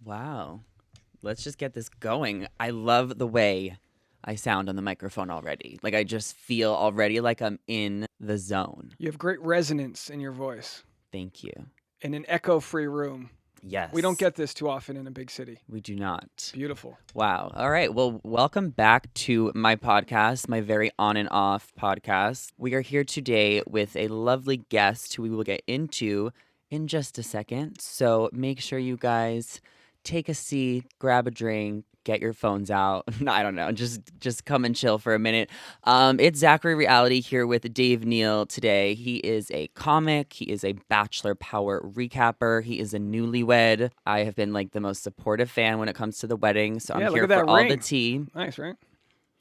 Wow. Let's just get this going. I love the way I sound on the microphone already. Like I just feel already like I'm in the zone. You have great resonance in your voice. Thank you. In an echo-free room. Yes. We don't get this too often in a big city. We do not. Beautiful. Wow. All right. Well, welcome back to my podcast, my very on and off podcast. We are here today with a lovely guest who we will get into in just a second. So make sure you guys take a seat, grab a drink, get your phones out. I don't know. Just come and chill for a minute. It's Zachary Reality here with Dave Neal today. He is a comic. He is a Bachelor Power recapper. He is a newlywed. I have been like the most supportive fan when it comes to the wedding. So I'm here for all the tea. Nice, right?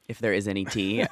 If there is any tea.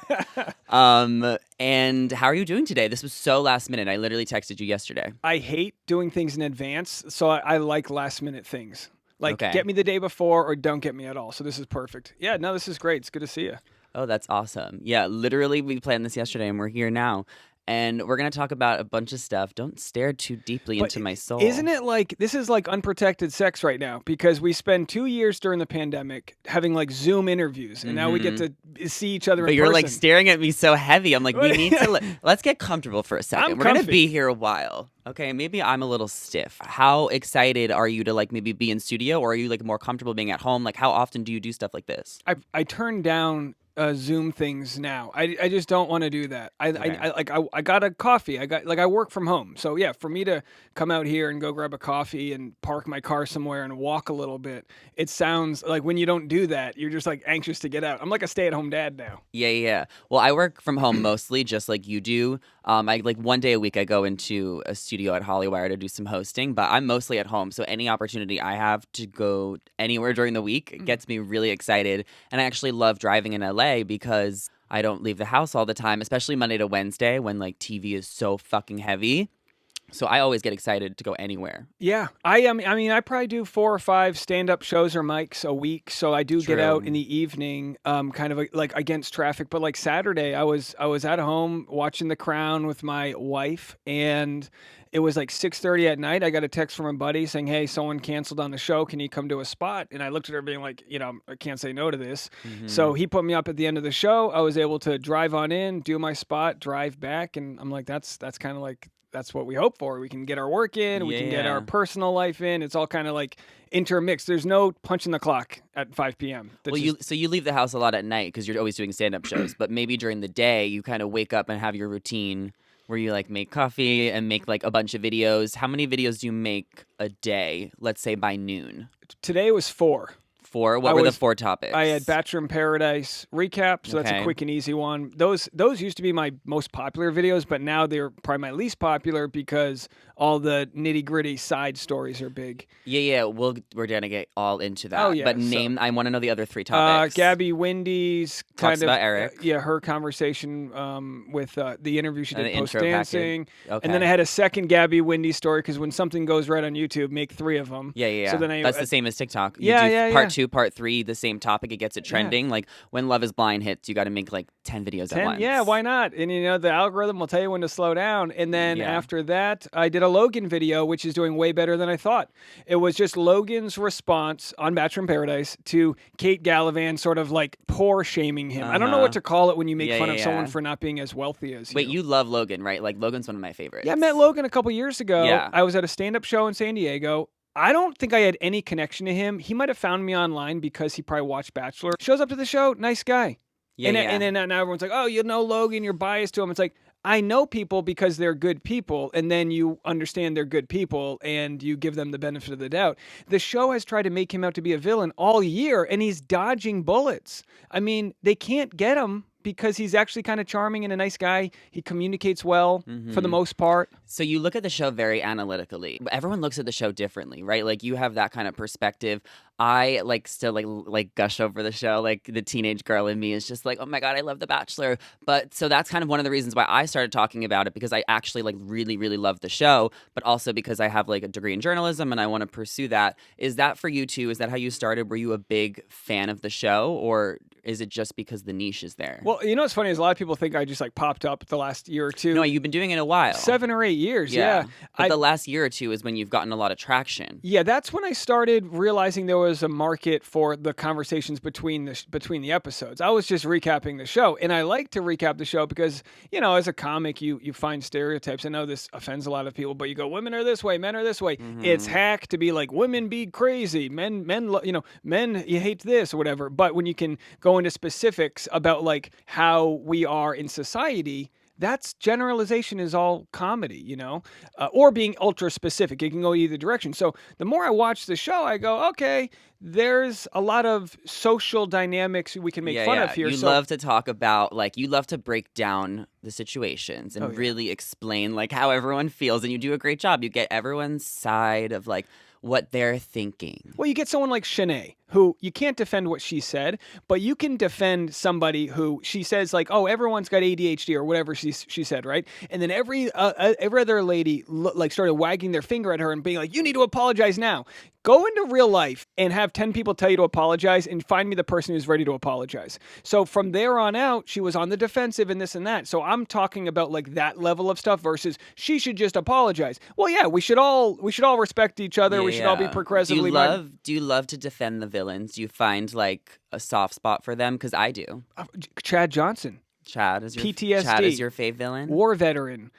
And how are you doing today? This was so last minute. I literally texted you yesterday. I hate doing things in advance, so I like last minute things. Like, Okay. Get me the day before or don't get me at all. So this is perfect. Yeah, no, this is great. It's good to see you. Oh, that's awesome. Yeah, literally, we planned this yesterday, and we're here now. And we're going to talk about a bunch of stuff. Don't stare too deeply into my soul. Isn't it like, this is like unprotected sex right now? Because we spent 2 years during the pandemic having like Zoom interviews, and now we get to see each other in person. But you're like staring at me so heavy. I'm like, we need to, let's get comfortable for a second. We're going to be here a while. Okay, maybe I'm a little stiff. How excited are you to like maybe be in studio, or are you like more comfortable being at home? Like, how often do you do stuff like this? I turn down Zoom things now. I just don't want to do that. I got a coffee. I work from home. So yeah, for me to come out here and go grab a coffee and park my car somewhere and walk a little bit, it sounds like when you don't do that, you're just like anxious to get out. I'm like a stay-at-home dad now. Yeah. Well, I work from home mostly, just like you do. I like 1 day a week I go into a studio at Hollywire to do some hosting, but I'm mostly at home. So any opportunity I have to go anywhere during the week gets me really excited. And I actually love driving in LA because I don't leave the house all the time, especially Monday to Wednesday when like TV is so fucking heavy. So I always get excited to go anywhere. Yeah, I mean, I probably do 4 or 5 stand-up shows or mics a week. So I do get out in the evening, kind of like against traffic. But like Saturday, I was at home watching The Crown with my wife, and it was like 6:30 at night. I got a text from a buddy saying, "Hey, someone canceled on the show. Can you come to a spot?" And I looked at her being like, I can't say no to this. So he put me up at the end of the show. I was able to drive on in, do my spot, drive back, and I'm like, that's kind of like. That's what we hope for. We can get our work in. We can get our personal life in. It's all kind of like intermixed. There's no punching the clock at 5 p.m. So you leave the house a lot at night because you're always doing stand-up shows. But maybe during the day, you kind of wake up and have your routine where you like make coffee and make like a bunch of videos. How many videos do you make a day, let's say by noon? Today was 4. 4? What were the 4 topics? I had Bachelor in Paradise recap, so that's a quick and easy one. Those used to be my most popular videos, but now they're probably my least popular because all the nitty-gritty side stories are big. Yeah. We're going to get all into that. Oh, yeah. But I want to know the other 3 topics. Gabby Wendy's talks about Eric. Her conversation with the interview she did post-dancing. Okay. And then I had a second Gabby Wendy story because when something goes right on YouTube, make 3 of them. Yeah. So then that's the same as TikTok. You do part 2, part 3, the same topic, it gets it trending. Like when Love is Blind hits, you got to make like 10 videos at once. Yeah, why not? And the algorithm will tell you when to slow down. And then after that, I did a Logan video, which is doing way better than I thought. It was just Logan's response on Bachelor in Paradise to Kate Gallivan sort of like poor shaming him. I don't know what to call it when you make fun of someone for not being as wealthy as you. Wait, you love Logan, right? Like Logan's one of my favorites. Yeah, I met Logan a couple years ago. Yeah. I was at a stand-up show in San Diego. I don't think I had any connection to him. He might have found me online because he probably watched Bachelor. Shows up to the show, nice guy. And then now everyone's like, oh, you know Logan, you're biased to him. It's like, I know people because they're good people, and then you understand they're good people, and you give them the benefit of the doubt. The show has tried to make him out to be a villain all year, and he's dodging bullets. I mean, they can't get him because he's actually kind of charming and a nice guy. He communicates well for the most part. So you look at the show very analytically. Everyone looks at the show differently, right? Like you have that kind of perspective. I still gush over the show. Like the teenage girl in me is just like, oh my God, I love The Bachelor. But so that's kind of one of the reasons why I started talking about it, because I actually really, really love the show, but also because I have a degree in journalism and I want to pursue that. Is that for you too? Is that how you started? Were you a big fan of the show, or is it just because the niche is there? Well, what's funny is a lot of people think I just popped up the last year or two. No, you've been doing it a while. 7 or 8 years, yeah. But the last year or two is when you've gotten a lot of traction. Yeah, that's when I started realizing there was a market for the conversations between the episodes. I was just recapping the show, and I like to recap the show because, as a comic, you find stereotypes. I know this offends a lot of people, but you go, women are this way, men are this way. It's hack to be like, women be crazy, men, men, you hate this or whatever. But when you can go into specifics about like how we are in society, that's generalization is all comedy, or being ultra specific. It can go either direction. So the more I watch the show, I go, okay, there's a lot of social dynamics we can make fun of here. You love to talk about, like, you love to break down the situations and really explain like how everyone feels, and you do a great job. You get everyone's side of like what they're thinking. Well, you get someone like Shanae, who you can't defend what she said, but you can defend somebody who she says like, oh, everyone's got ADHD or whatever she said, right? And then every other lady like started wagging their finger at her and being like, you need to apologize now. Go into real life and have 10 people tell you to apologize and find me the person who's ready to apologize. So from there on out, she was on the defensive and this and that. So I'm talking about like that level of stuff versus she should just apologize. Well, yeah, we should all respect each other. We should all be progressively. Do you love to defend the villains? Do you find like a soft spot for them? Because I do. Chad Johnson. Chad is your PTSD. Chad is your fave villain. War veteran.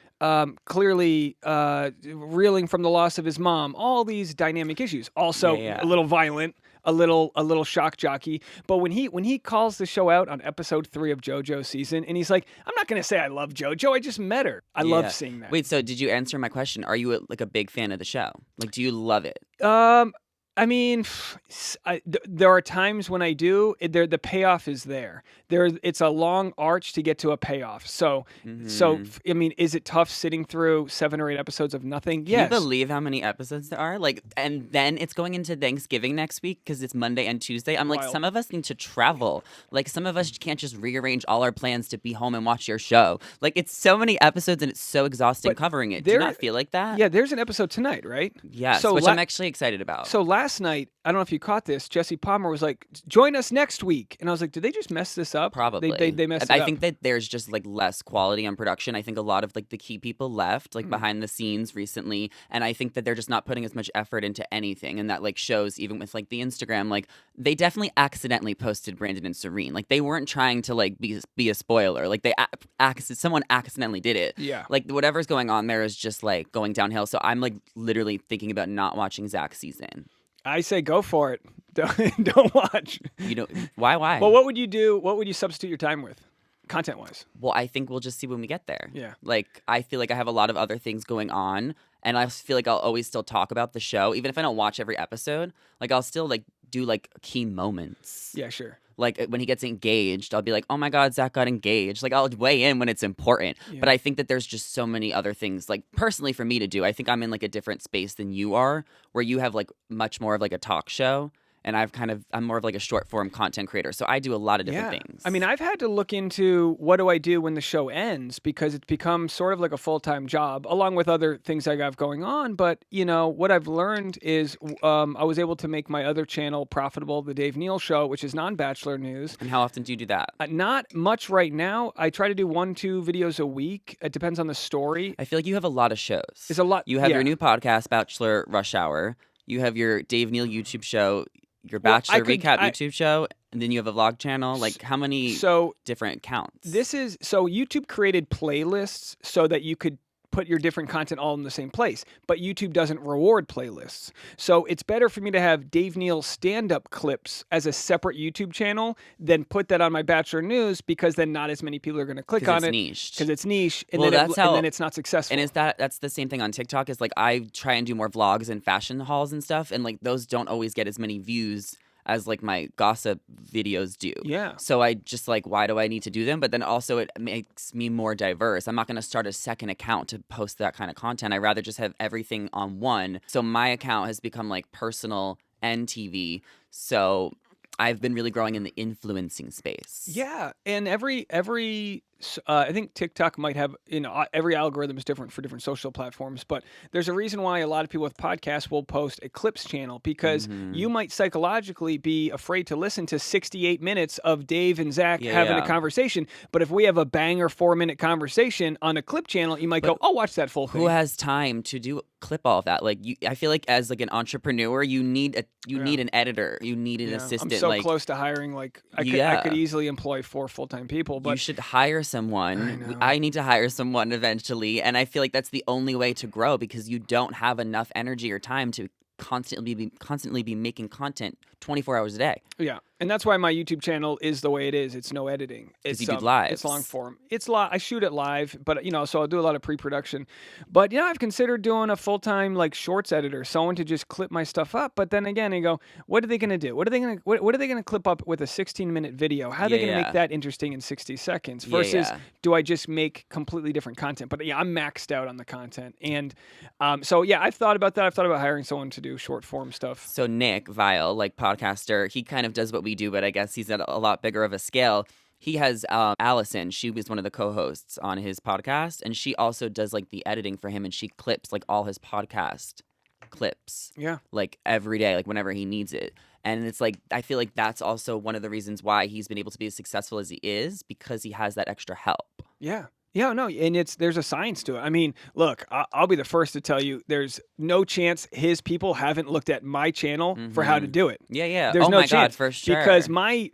Clearly reeling from the loss of his mom. All these dynamic issues. Also a little violent, a little shock jockey. But when he calls the show out on episode 3 of JoJo's season, and he's like, I'm not gonna say I love JoJo. I just met her. I love seeing that. Wait, so did you answer my question? Are you like a big fan of the show? Like, do you love it? I mean, there are times when I do. The payoff is there. It's a long arch to get to a payoff. So I mean, is it tough sitting through 7 or 8 episodes of nothing? Yes. Can you believe how many episodes there are? Like, and then it's going into Thanksgiving next week because it's Monday and Tuesday. I'm like, some of us need to travel. Like, some of us can't just rearrange all our plans to be home and watch your show. Like, it's so many episodes and it's so exhausting covering it. Do you not feel like that? Yeah, there's an episode tonight, right? Yes, which I'm actually excited about. So last night, I don't know if you caught this, Jesse Palmer was like, join us next week. And I was like, did they just mess this up? Probably. They messed it up. I think that there's just like less quality on production. I think a lot of like the key people left like behind the scenes recently. And I think that they're just not putting as much effort into anything. And that like shows even with like the Instagram, like they definitely accidentally posted Brandon and Serene. Like they weren't trying to like be a spoiler. Like someone accidentally did it. Yeah. Like whatever's going on there is just like going downhill. So I'm like literally thinking about not watching Zach's season. I say go for it. Don't watch. Why? Well, what would you do? What would you substitute your time with, content-wise? Well, I think we'll just see when we get there. Yeah. Like, I feel like I have a lot of other things going on, and I feel like I'll always still talk about the show, even if I don't watch every episode. Like, I'll still like do like key moments. Yeah, sure. Like when he gets engaged, I'll be like, oh my God, Zach got engaged. Like I'll weigh in when it's important. Yeah. But I think that there's just so many other things, like personally for me to do. I think I'm in like a different space than you are, where you have like much more of like a talk show. And I'm more of like a short form content creator. So I do a lot of different things. I mean, I've had to look into what do I do when the show ends, because it's become sort of like a full-time job along with other things I got going on. But, what I've learned is I was able to make my other channel profitable, the Dave Neal Show, which is non-Bachelor news. And how often do you do that? Not much right now. I try to do 1-2 videos a week. It depends on the story. I feel like you have a lot of shows. It's a lot. You have your new podcast, Bachelor Rush Hour. You have your Dave Neal YouTube show. Your Bachelor recap YouTube show, and then you have a vlog channel. Like, how many different accounts? YouTube created playlists so that you could put your different content all in the same place, but YouTube doesn't reward playlists. So it's better for me to have Dave Neal stand-up clips as a separate YouTube channel than put that on my Bachelor News, because then not as many people are going to click on it. Because it's niche, and then it's not successful. And that's the same thing on TikTok. Is like I try and do more vlogs and fashion hauls and stuff, and like those don't always get as many views as like my gossip videos do. Yeah. So I just like, why do I need to do them? But then also it makes me more diverse. I'm not going to start a second account to post that kind of content. I'd rather just have everything on one. So my account has become like personal and TV. So I've been really growing in the influencing space. Yeah, and every I think TikTok might have, every algorithm is different for different social platforms, but there's a reason why a lot of people with podcasts will post a clips channel, because you might psychologically be afraid to listen to 68 minutes of Dave and Zach having a conversation. But if we have a banger 4-minute conversation on a clip channel, you might go, "I'll watch that full thing." Who has time to clip all of that? Like, I feel like as like an entrepreneur, you need need an editor, you need an assistant. I'm so close to hiring. Like, I could easily employ 4 full-time people. But you should hire someone. I need to hire someone eventually, and I feel like that's the only way to grow, because you don't have enough energy or time to constantly be making content 24 hours a day. Yeah. And that's why my YouTube channel is the way it is. It's no editing. It's you do live. It's long form. I shoot it live, but so I'll do a lot of pre-production. But I've considered doing a full-time like shorts editor, someone to just clip my stuff up. But then again, I go, what are they going to do? What are they going to clip up with a 16-minute video? How are they going to make that interesting in 60 seconds? Versus do I just make completely different content? But I'm maxed out on the content. And I've thought about that. I've thought about hiring someone to do short form stuff. So Nick Vile, like podcaster, he kind of does what we do, but I guess he's at a lot bigger of a scale. He has Allison. She was one of the co-hosts on his podcast, and she also does like the editing for him, and she clips like all his podcast clips. Yeah. Like every day, like whenever he needs it. And it's like, I feel like that's also one of the reasons why he's been able to be as successful as he is, because he has that extra help. Yeah. Yeah, no, and there's a science to it. I mean, look, I'll be the first to tell you, there's no chance his people haven't looked at my channel for how to do it. Yeah. There's no my chance, God, for sure. Because my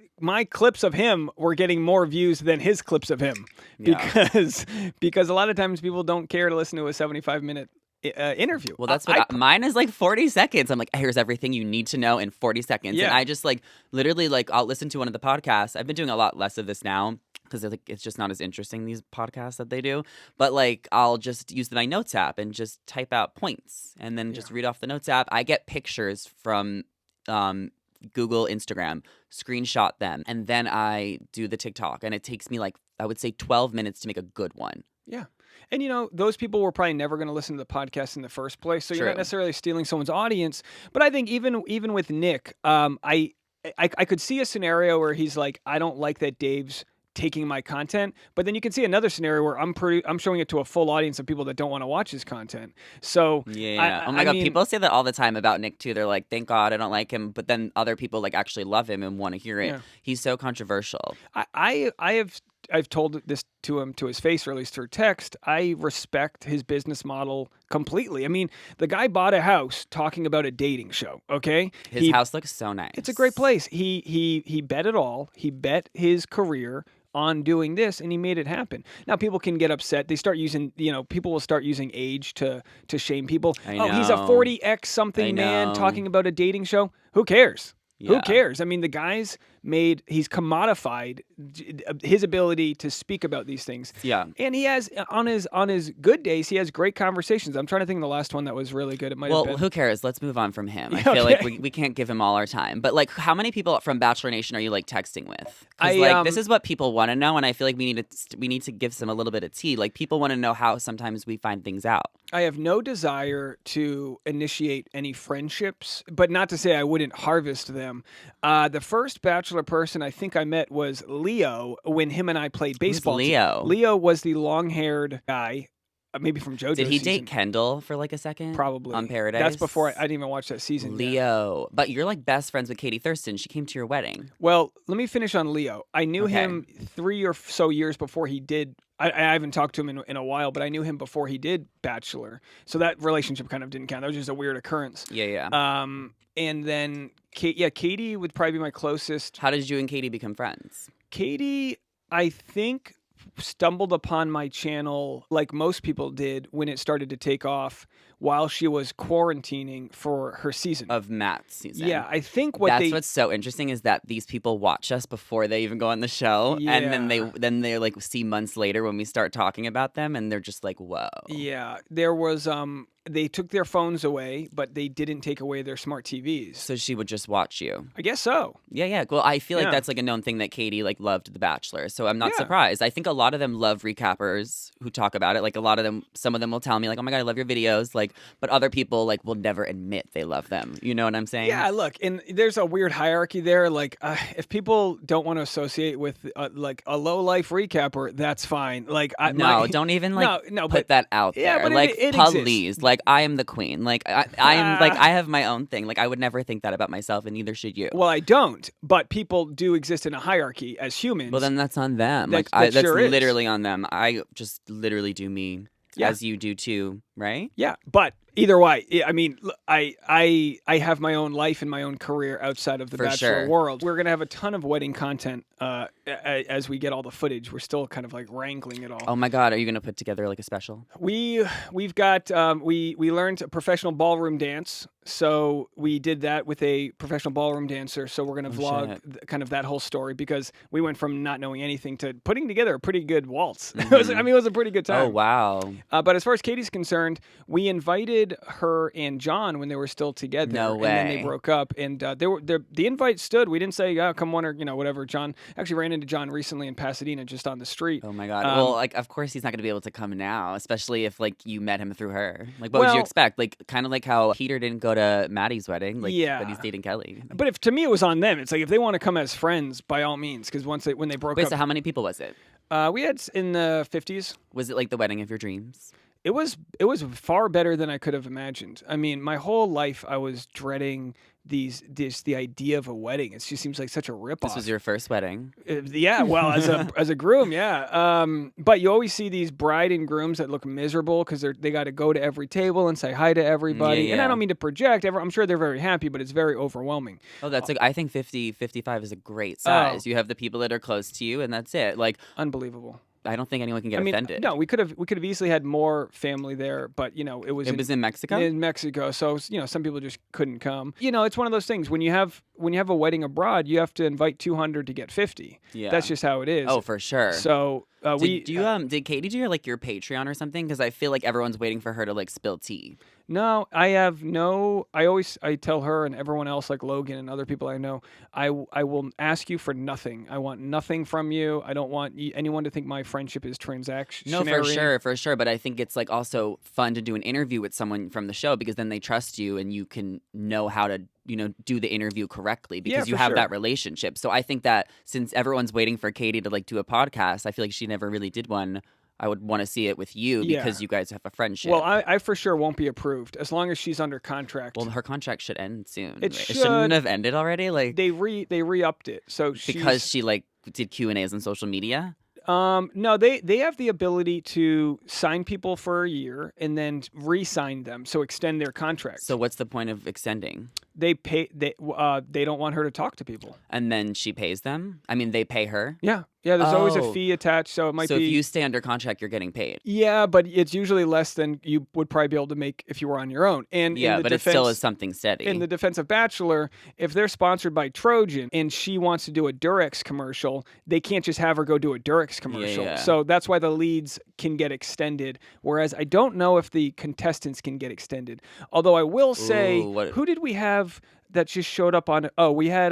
clips of him were getting more views than his clips of him. Because a lot of times people don't care to listen to a 75-minute interview. Well, that's what mine is, like 40 seconds. I'm like, here's everything you need to know in 40 seconds. Yeah. And I just like literally like I'll listen to one of the podcasts. I've been doing a lot less of this now, because like it's just not as interesting, these podcasts that they do. But like I'll just use my notes app and just type out points and then just read off the notes app. I get pictures from Google, Instagram, screenshot them, and then I do the TikTok. And it takes me like, I would say 12 minutes to make a good one. Yeah. And, those people were probably never going to listen to the podcast in the first place. So you're not necessarily stealing someone's audience. But I think even with Nick, I could see a scenario where he's like, I don't like that Dave's taking my content. But then you can see another scenario where I'm showing it to a full audience of people that don't want to watch his content. So oh my God, people say that all the time about Nick too. They're like, thank God I don't like him. But then other people like actually love him and want to hear it. Yeah. He's so controversial. I've told this to him to his face, or at least through text. I respect his business model completely. I mean, the guy bought a house talking about a dating show, okay? His house looks so nice. It's a great place. He bet it all. He bet his career on doing this, and he made it happen. Now, people can get upset. They start using, people will start using age to shame people. Oh, he's a 40X something man talking about a dating show. Who cares? Yeah. Who cares? I mean, the guy's he's commodified his ability to speak about these things. Yeah. And he has, on his good days, he has great conversations. I'm trying to think of the last one that was really good. It might have been. Who cares? Let's move on from him. I feel like we can't give him all our time. But like, how many people from Bachelor Nation are you like texting with? Because this is what people want to know, and I feel like we need to give some a little bit of tea. Like, people want to know how sometimes we find things out. I have no desire to initiate any friendships, but not to say I wouldn't harvest them. The first Bachelor person I think I met was Leo when him and I played baseball. Who's Leo? Leo was the long-haired guy, maybe from JoJo's Did he season. date Kendall for like a second? Probably. On Paradise? That's before I didn't even watch that season. Leo. But you're like best friends with Katie Thurston. She came to your wedding. Well, let me finish on Leo. I knew him 3 or so years before he did. I haven't talked to him in a while, but I knew him before he did Bachelor. So that relationship kind of didn't count. That was just a weird occurrence. Yeah. And then, Katie would probably be my closest. How did you and Katie become friends? Katie, I think, stumbled upon my channel like most people did when it started to take off while she was quarantining for her season. Of Matt's season. Yeah, I think what's so interesting is that these people watch us before they even go on the show. Yeah. And then they like see months later when we start talking about them, and they're just like, whoa. Yeah, there was they took their phones away, but they didn't take away their smart TVs. So she would just watch you. I guess so. Yeah. Well, I feel like that's like a known thing that Katie like loved The Bachelor. So I'm not surprised. I think a lot of them love recappers who talk about it. Like some of them will tell me like, oh my God, I love your videos. Like but other people like will never admit they love them. You know what I'm saying? Yeah, look, and there's a weird hierarchy there. Like, if people don't want to associate with like a low life recapper, that's fine. Like, don't even like no, put that out there. Yeah, but like, it please, exists. like I am the queen. Like I'm like I have my own thing. Like I would never think that about myself, and neither should you. Well, I don't, but people do exist in a hierarchy as humans. Well, then that's on them. That's sure literally on them. I just literally do me, as you do too, right? Yeah, but either way, I mean, I have my own life and my own career outside of the Bachelor world. We're gonna have a ton of wedding content as we get all the footage. We're still kind of like wrangling it all. Oh my God, are you gonna put together like a special? We've got we learned a professional ballroom dance, so we did that with a professional ballroom dancer. So we're gonna vlog kind of that whole story because we went from not knowing anything to putting together a pretty good waltz. Mm-hmm. It was a pretty good time. Oh wow! But as far as Katie's concerned, we invited her and John when they were still together. No way. And then they broke up, and the invite stood. We didn't say, come one or whatever. John actually ran into John recently in Pasadena, just on the street. Oh my God! Well, like of course he's not going to be able to come now, especially if like you met him through her. Like what would you expect? Like kind of like how Peter didn't go to Maddie's wedding, like but he's dating Kelly. But if to me it was on them. It's like if they want to come as friends, by all means. Because when they broke up. Wait, so how many people was it? We had in the 50s. Was it like the wedding of your dreams? It was far better than I could have imagined. I mean, my whole life I was dreading the idea of a wedding. It just seems like such a ripoff. This was your first wedding. Yeah, well, as a groom, yeah. But you always see these bride and grooms that look miserable because they got to go to every table and say hi to everybody. Yeah. And I don't mean to project. I'm sure they're very happy, but it's very overwhelming. Oh, that's I think 50, 55 is a great size. You have the people that are close to you, and that's it. Like unbelievable. I don't think anyone can get offended. No, we could have easily had more family there, but it was in Mexico. In Mexico, so some people just couldn't come. It's one of those things when you have a wedding abroad, you have to invite 200 to get 50. Yeah, that's just how it is. Oh, for sure. So did Katie do your Patreon or something? Because I feel like everyone's waiting for her to like spill tea. No, I tell her and everyone else, like Logan and other people I know, I will ask you for nothing. I want nothing from you. I don't want anyone to think my friendship is transactional. No, for sure. But I think it's like also fun to do an interview with someone from the show because then they trust you and you can know how to do the interview correctly because you have that relationship. So I think that since everyone's waiting for Katie to like do a podcast, I feel like she never really did one. I would want to see it with you because you guys have a friendship. Well, I for sure won't be approved as long as she's under contract. Well, her contract should end soon. It shouldn't have ended already. Like they re-upped it. So because she like did Q&As on social media. No, they have the ability to sign people for a year and then re-sign them, so extend their contract. So what's the point of extending? They don't want her to talk to people. And then she pays them? I mean, they pay her? Yeah. Yeah, there's always a fee attached, so it might be... So if you stay under contract, you're getting paid? Yeah, but it's usually less than you would probably be able to make if you were on your own. And but it still is something steady. In the defense of Bachelor, if they're sponsored by Trojan and she wants to do a Durex commercial, they can't just have her go do a Durex commercial. Yeah. So that's why the leads can get extended, whereas I don't know if the contestants can get extended. Although I will say, who did we have... that just showed up on. Oh, we had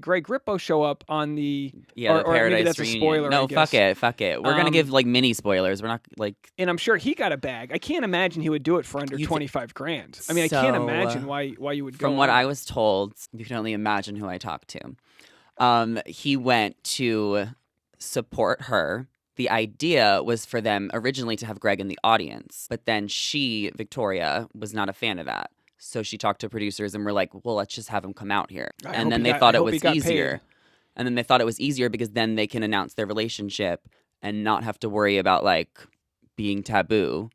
Greg Grippo show up on the. Yeah, the Paradise maybe that's Reunion. A spoiler. No, fuck it. We're gonna give like mini spoilers. We're not like. And I'm sure he got a bag. I can't imagine he would do it for under $25,000. I mean, I can't imagine why you would go. From what I was told, you can only imagine who I talked to. He went to support her. The idea was for them originally to have Greg in the audience, but then Victoria, was not a fan of that. So she talked to producers and were like, well, let's just have him come out here. And then they thought it was easier. And then they thought it was easier because then they can announce their relationship and not have to worry about like being taboo.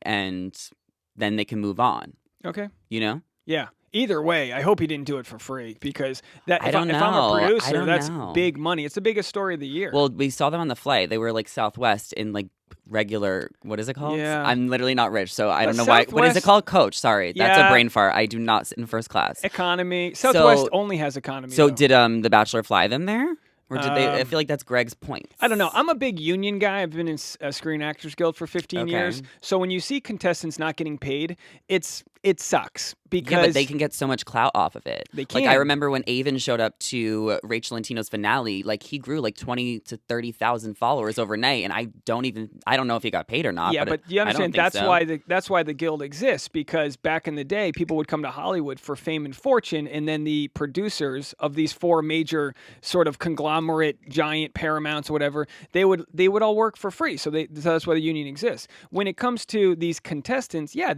And then they can move on. Okay. Yeah. Either way, I hope he didn't do it for free because if I'm a know. producer, that's big money. It's the biggest story of the year. Well, we saw them on the flight. They were like Southwest in like regular, what is it called? Yeah. I'm literally not rich, so I don't know why. What is it called? Coach. Sorry. That's a brain fart. I do not sit in first class. Economy. Southwest only has economy. So though. Did The Bachelor fly them there? Or did they? I feel like that's Greg's point. I don't know. I'm a big union guy. I've been in Screen Actors Guild for 15 years. So when you see contestants not getting paid, it's it sucks because yeah, but they can get so much clout off of it. They can. Like I remember when Avon showed up to Rachel and Tino's finale, like he grew like 20 to 30,000 followers overnight, and I don't know if he got paid or not. Yeah, but you understand that's that's why the guild exists, because back in the day, people would come to Hollywood for fame and fortune, and then the producers of these 4 major sort of conglomerate giant Paramounts or whatever, they would all work for free. So that's why the union exists. When it comes to these contestants, yeah,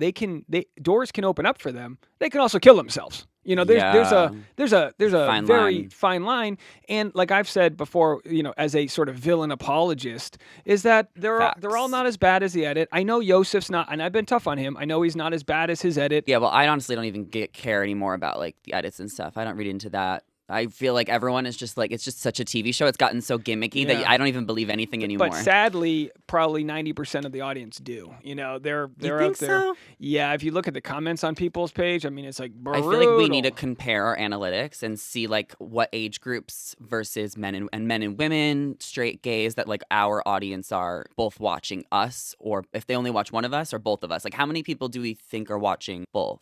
doors can open up for them. They can also kill themselves. You know, there's a very fine line, and like I've said before, you know, as a sort of villain apologist, is that they're all not as bad as the edit. I know Yosef's not, and I've been tough on him. I know he's not as bad as his edit. Yeah, well, I honestly don't even care anymore about like the edits and stuff. I don't read into that. I feel like everyone is just like, it's just such a TV show. It's gotten so gimmicky that I don't even believe anything anymore. But sadly, probably 90% of the audience do. You know, they're you out think there. So? Yeah, if you look at the comments on people's page, I mean, it's like brutal. I feel like we need to compare our analytics and see like what age groups versus men and women, straight gays, that like our audience are both watching us, or if they only watch one of us or both of us. Like how many people do we think are watching both?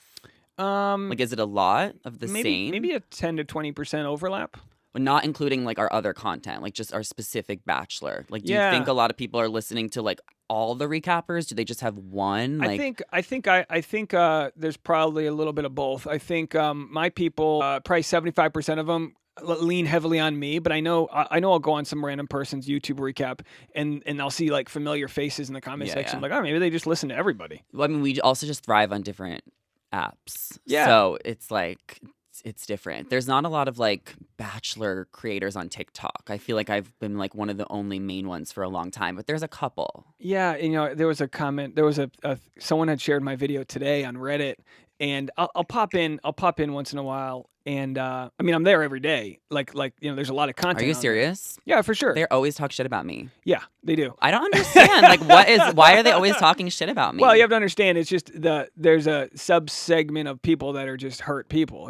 Like, is it a lot of the same? Maybe a 10 to 20% overlap. But not including like our other content, like just our specific Bachelor. Like, do you think a lot of people are listening to like all the recappers? Do they just have one? Like, I think there's probably a little bit of both. I think my people, probably 75% of them lean heavily on me, but I know I'll go on some random person's YouTube recap and I'll see like familiar faces in the comment section. Yeah. Like, oh, maybe they just listen to everybody. Well, I mean, we also just thrive on different apps. Yeah. So it's like, it's different. There's not a lot of like Bachelor creators on TikTok. I feel like I've been like one of the only main ones for a long time, but there's a couple. Yeah, you know, there was a comment. There was someone had shared my video today on Reddit, and I'll pop in once in a while. And I mean, I'm there every day. Like you know, there's a lot of content. Are you serious? Yeah, for sure. They always talk shit about me. Yeah, they do. I don't understand. Like, why are they always talking shit about me? Well, you have to understand, it's just there's a sub-segment of people that are just hurt people.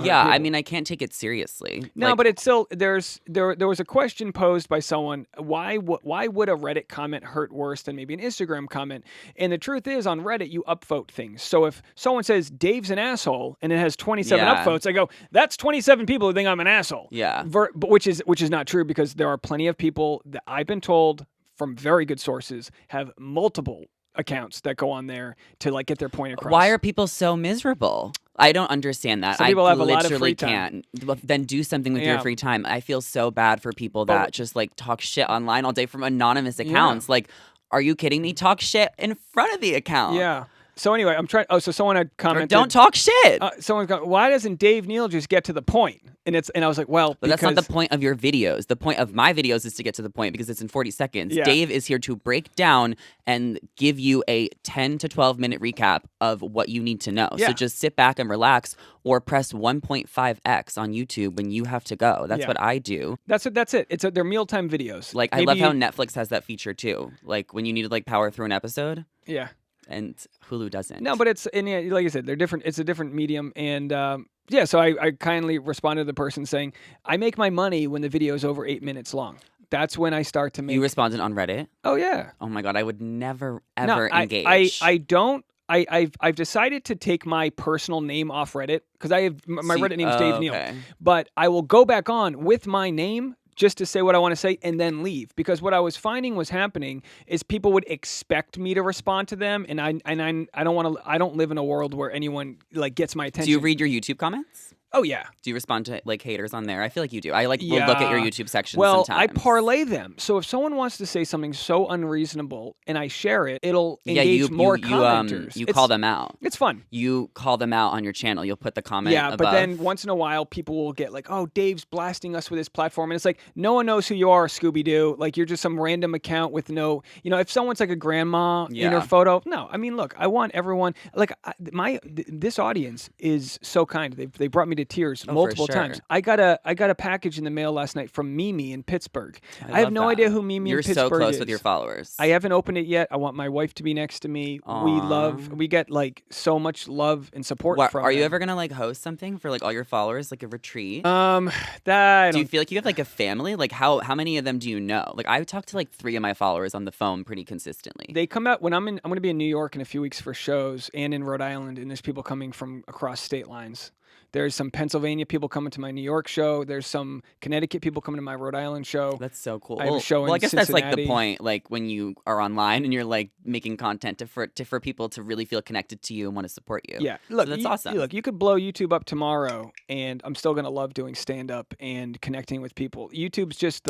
Yeah, I mean, I can't take it seriously. No, like, but it's still, there was a question posed by someone, why would a Reddit comment hurt worse than maybe an Instagram comment? And the truth is, on Reddit, you upvote things. So if someone says, Dave's an asshole, and it has 27 upvotes, I go, that's 27 people who think I'm an asshole. Yeah. But which is not true, because there are plenty of people that I've been told from very good sources have multiple accounts that go on there to like get their point across. Why are people so miserable? I don't understand that. Some people have a lot of literally free time. can't. Then do something with your free time. I feel so bad for people that just like talk shit online all day from anonymous accounts. Like, are you kidding me? Talk shit in front of the account. Yeah. So anyway, I'm trying. Oh, so someone had commented. Or don't talk shit. Someone's going, why doesn't Dave Neal just get to the point? And I was like, well, but that's not the point of your videos. The point of my videos is to get to the point because it's in 40 seconds. Yeah. Dave is here to break down and give you a 10 to 12 minute recap of what you need to know. Yeah. So just sit back and relax, or press 1.5x on YouTube when you have to go. That's what I do. That's it. They're mealtime videos. Like, I love how Netflix has that feature too. Like when you need to like power through an episode. Yeah. And Hulu doesn't. No, but like I said, they're different. It's a different medium. And so I kindly responded to the person saying, I make my money when the video is over 8 minutes long. That's when I start to make. You responded on Reddit? Oh, yeah. Oh my God, I would never, ever engage. I don't. I've decided to take my personal name off Reddit, because I have my Reddit name is Dave Neal. But I will go back on with my name just to say what I want to say and then leave. Because what I was finding was happening is people would expect me to respond to them, and I don't want to. I don't live in a world where anyone like gets my attention. Do you read your YouTube comments? Oh, yeah. Do you respond to like haters on there? I feel like you do. I will look at your YouTube section sometimes. I parlay them. So if someone wants to say something so unreasonable and I share it, it'll engage more commenters. You call them out. It's fun. You call them out on your channel. You'll put the comment above. But then once in a while, people will get like, oh, Dave's blasting us with his platform. And it's like, no one knows who you are, Scooby-Doo. Like, you're just some random account with no, if someone's like a grandma in her photo. No, I mean, look, I want everyone, like, this audience is so kind. They brought me to tears for multiple sure. times. I got a package in the mail last night from Mimi in Pittsburgh. I have no idea who Mimi in Pittsburgh is. You're so close with your followers. I haven't opened it yet. I want my wife to be next to me. Aww. We get like so much love and support from Are you them. ever gonna like host something for like all your followers, like a retreat? Do you feel like you have like a family? Like how many of them do you know? Like I talk to like 3 of my followers on the phone pretty consistently. They come out when I'm going to be in New York in a few weeks for shows and in Rhode Island, and there's people coming from across state lines. There's some Pennsylvania people coming to my New York show. There's some Connecticut people coming to my Rhode Island show. That's so cool. I have a show in I guess Cincinnati. that's like the point. Like when you are online and you're like making content for people to really feel connected to you and want to support you. Yeah, look, so that's awesome. Look, you could blow YouTube up tomorrow, and I'm still gonna love doing stand up and connecting with people. YouTube's just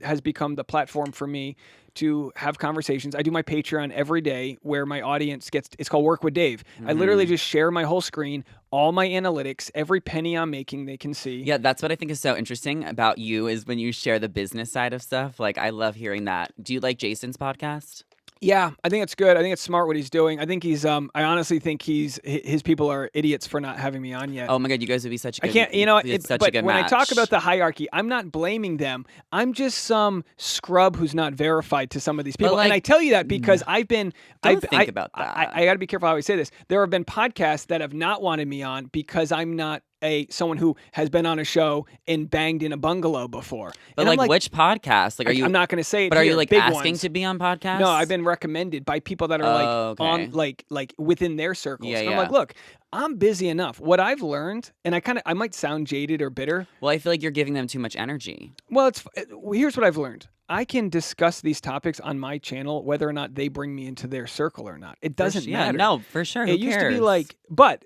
has become the platform for me to have conversations. I do my Patreon every day where my audience it's called Work with Dave. I literally just share my whole screen, all my analytics, every penny I'm making they can see. Yeah, that's what I think is so interesting about you is when you share the business side of stuff. Like I love hearing that. Do you like Jason's podcast? Yeah, I think it's good. I think it's smart what he's doing. I think I honestly think his people are idiots for not having me on yet. Oh my God, you guys would be such a good but when I talk about the hierarchy, I'm not blaming them. I'm just some scrub who's not verified to some of these people. And I tell you that because think about that. I got to be careful how I say this. There have been podcasts that have not wanted me on because I'm not someone who has been on a show and banged in a bungalow before. But and like which podcast? Like, are you? I'm not going to say it. But here, are you like big asking ones. to be on podcasts? No, I've been recommended by people that are on like within their circles. Yeah, I'm like, look, I'm busy enough. What I've learned, and I might sound jaded or bitter. Well, I feel like you're giving them too much energy. Well, here's what I've learned. I can discuss these topics on my channel whether or not they bring me into their circle or not. It doesn't matter. Yeah, no, for sure. It used to be like, but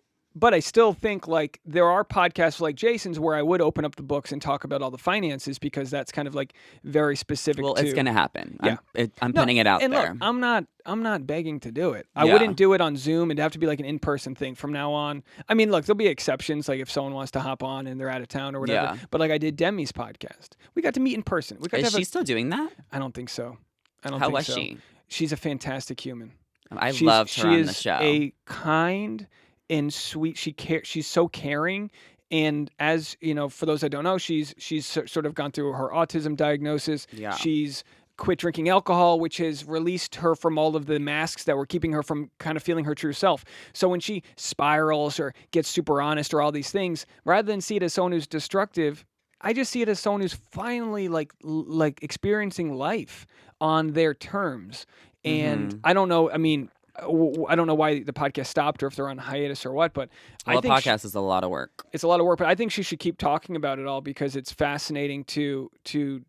I still think like there are podcasts like Jason's where I would open up the books and talk about all the finances because that's kind of like very specific. Well, it's gonna happen. Yeah. I'm putting it out and there. Look, I'm not begging to do it. I wouldn't do it on Zoom. It'd have to be like an in-person thing from now on. I mean, look, there'll be exceptions, like if someone wants to hop on and they're out of town or whatever. Yeah. But like I did Demi's podcast. We got to meet in person. Is she still doing that? I don't think so. How was she? She's a fantastic human. I loved her on the show. She is a kind and sweet. She's so caring. And as you know, for those that don't know, she's sort of gone through her autism diagnosis. Yeah. She's quit drinking alcohol, which has released her from all of the masks that were keeping her from kind of feeling her true self. So when she spirals or gets super honest or all these things, rather than see it as someone who's destructive, I just see it as someone who's finally like experiencing life on their terms. And I don't know. I mean, I don't know why the podcast stopped or if they're on hiatus or what, but I think podcast is a lot of work. It's a lot of work, but I think she should keep talking about it all because it's fascinating to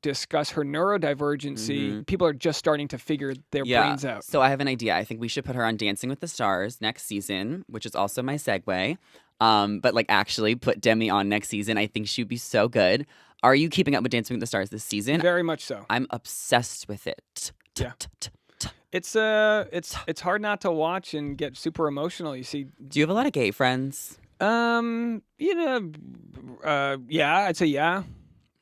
discuss her neurodivergency. People are just starting to figure their brains out. So I have an idea. I think we should put her on Dancing with the Stars next season, which is also my segue. But like actually put Demi on next season. I think she'd be so good. Are you keeping up with Dancing with the Stars this season? Very much so. I'm obsessed with it. Yeah. It's hard not to watch and get super emotional. You see. Do you have a lot of gay friends? Yeah, I'd say yeah.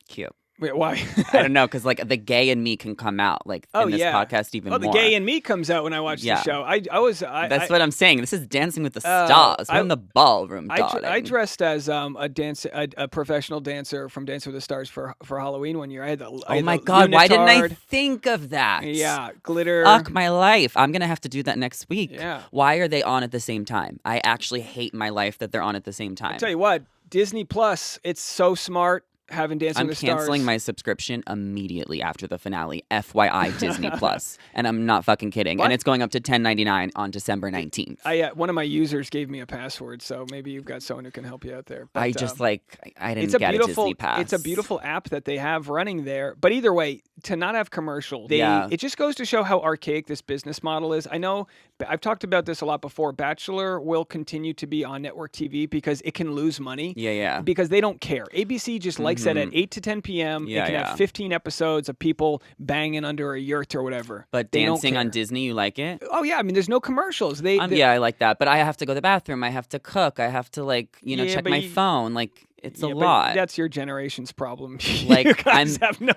Cute. Wait, why? I don't know, because like the gay in me can come out like in this podcast even more. The gay in me comes out when I watch the show. That's what I'm saying. This is Dancing with the Stars. We're in the ballroom, darling. I dressed as a professional dancer from Dancing with the Stars for Halloween one year. I had the oh my God, why didn't I think of that? Yeah, glitter. Fuck my life. I'm gonna have to do that next week. Yeah. Why are they on at the same time? I actually hate my life that they're on at the same time. I'll tell you what, Disney Plus, it's so smart. Having Dancing with the Stars. I'm canceling my subscription immediately after the finale. FYI, Disney Plus, and I'm not fucking kidding. What? And it's going up to $10.99 on December 19th. One of my users gave me a password, so maybe you've got someone who can help you out there. But, I didn't get a Disney Pass. It's a beautiful app that they have running there. But either way, to not have commercials, it just goes to show how archaic this business model is. I know I've talked about this a lot before. Bachelor will continue to be on network TV because it can lose money. Yeah. Because they don't care. ABC just likes that at 8 to 10 p.m. It can have 15 episodes of people banging under a yurt or whatever. But dancing on Disney, you like it? Oh, yeah. I mean, there's no commercials. I like that. But I have to go to the bathroom. I have to cook. I have to, check my phone. Like, It's a Yeah, but lot. that's your generation's problem. Like, you guys have no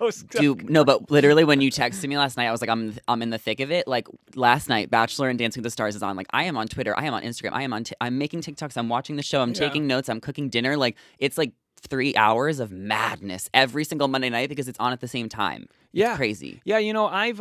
no, but literally when you texted me last night, I was like, I'm in the thick of it. Like last night, Bachelor and Dancing with the Stars is on. Like I am on Twitter, I am on Instagram, I'm making TikToks, I'm watching the show, I'm taking notes, I'm cooking dinner. Like it's like 3 hours of madness every single Monday night because it's on at the same time. It's crazy. Yeah, I've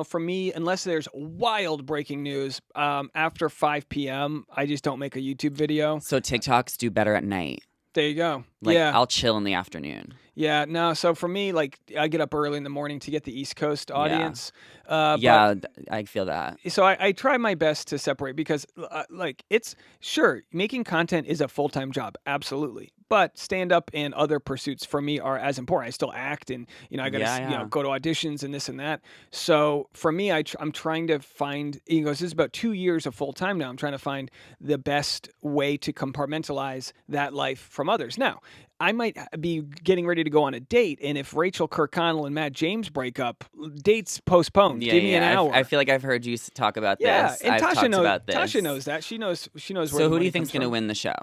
for me, unless there's wild breaking news, after 5 p.m., I just don't make a YouTube video. So TikToks do better at night. There you go. Like, I'll chill in the afternoon. Yeah, no. So for me, like, I get up early in the morning to get the East Coast audience. I feel that. So I try my best to separate because, like, it's sure making content is a full-time job, absolutely. But stand-up and other pursuits for me are as important. I still act, and I got to go to auditions and this and that. So for me, I'm trying to find. This is about 2 years of full-time now. I'm trying to find the best way to compartmentalize that life from others. Now, I might be getting ready to go on a date, and if Rachel Kirkconnell and Matt James break up, date's postponed. Give me an hour. I feel like I've heard you talk about this. Yeah, and I've Tasha talked knows about this. Tasha knows that. She knows where. So who do you think's going to win the show?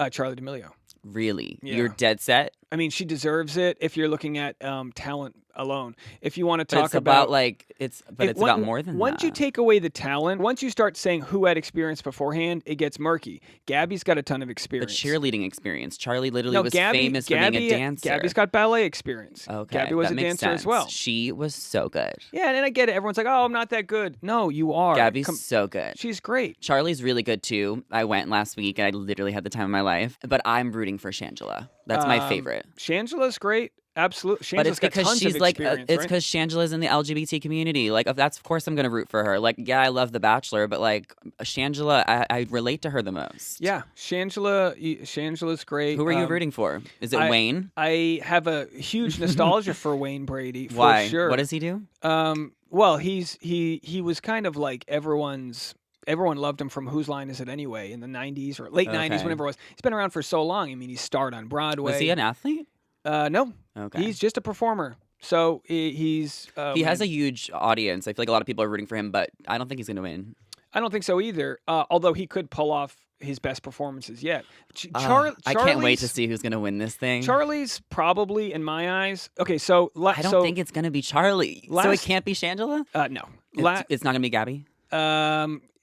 Charlie D'Amelio. Really? Yeah. You're dead set? I mean, she deserves it if you're looking at talent alone. If you want to But talk it's about about more than that. Once you take away the talent, once you start saying who had experience beforehand, it gets murky. Gabby's got a ton of But experience. cheerleading experience. Charlie literally was famous for being a dancer. Gabby's got ballet experience. Okay, Gabby was that a makes dancer sense. as well. She was so good. Yeah, and I get it. Everyone's like, "Oh, I'm not that good." No, you are. Gabby's so good. She's great. Charlie's really good too. I went last week and I literally had the time of my life. But I'm rooting for Shangela. That's my favorite. Shangela's great. Absolutely. But it's because she's like, it's right? because Shangela's in the LGBT community. Like, of course I'm going to root for her. Like, yeah, I love The Bachelor, but like, Shangela, I relate to her the most. Yeah, Shangela's great. Who are you rooting for? Is it Wayne? I have a huge nostalgia for Wayne Brady, for Why? sure. What does he do? Well, he was kind of like everyone loved him from Whose Line Is It Anyway in the 90s or late 90s, whenever it was. He's been around for so long. I mean, he starred on Broadway. Was he an athlete? No. Okay. He's just a performer. So he's... he has a huge audience. I feel like a lot of people are rooting for him, but I don't think he's going to win. I don't think so either, although he could pull off his best performances yet. I can't wait to see who's going to win this thing. Charlie's probably, in my eyes... Okay, so... I don't think it's going to be Charlie. So it can't be Shangela? No. It's not going to be Gabby?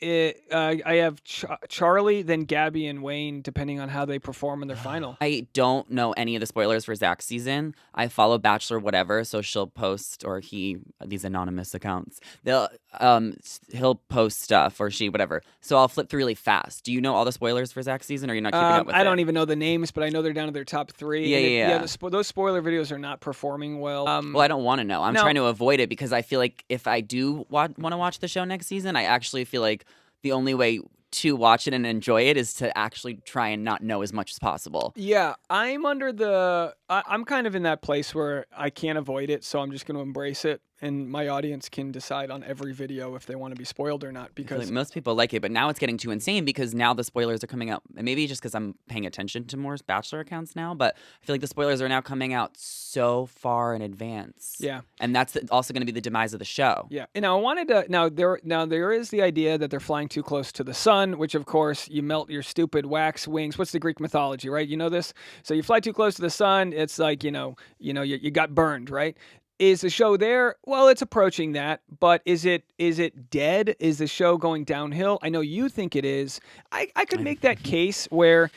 I have Charlie, then Gabby and Wayne, depending on how they perform in their final. I don't know any of the spoilers for Zach's season. I follow Bachelor whatever, so she'll post, or these anonymous accounts, he'll post stuff, or she, whatever. So I'll flip through really fast. Do you know all the spoilers for Zach's season, or you're not keeping up with it? I don't even know the names, but I know they're down to their top 3. Yeah. Those spoiler videos are not performing well. Well, I don't want to know. I'm trying to avoid it because I feel like if I do want to watch the show next season, I actually feel like the only way to watch it and enjoy it is to actually try and not know as much as possible. Yeah, I'm kind of in that place where I can't avoid it, so I'm just going to embrace it. And my audience can decide on every video if they want to be spoiled or not. Because like most people like it, but now it's getting too insane because now the spoilers are coming out. And maybe just because I'm paying attention to more Bachelor accounts now, but I feel like the spoilers are now coming out so far in advance. Yeah, and that's also going to be the demise of the show. Yeah, and I wanted to there is the idea that they're flying too close to the sun, which of course you melt your stupid wax wings. What's the Greek mythology, right? You know this. So you fly too close to the sun, it's like you got burned, right? Is the show there? Well, it's approaching that, but is it dead? Is the show going downhill? I know you think it is. I could make that case where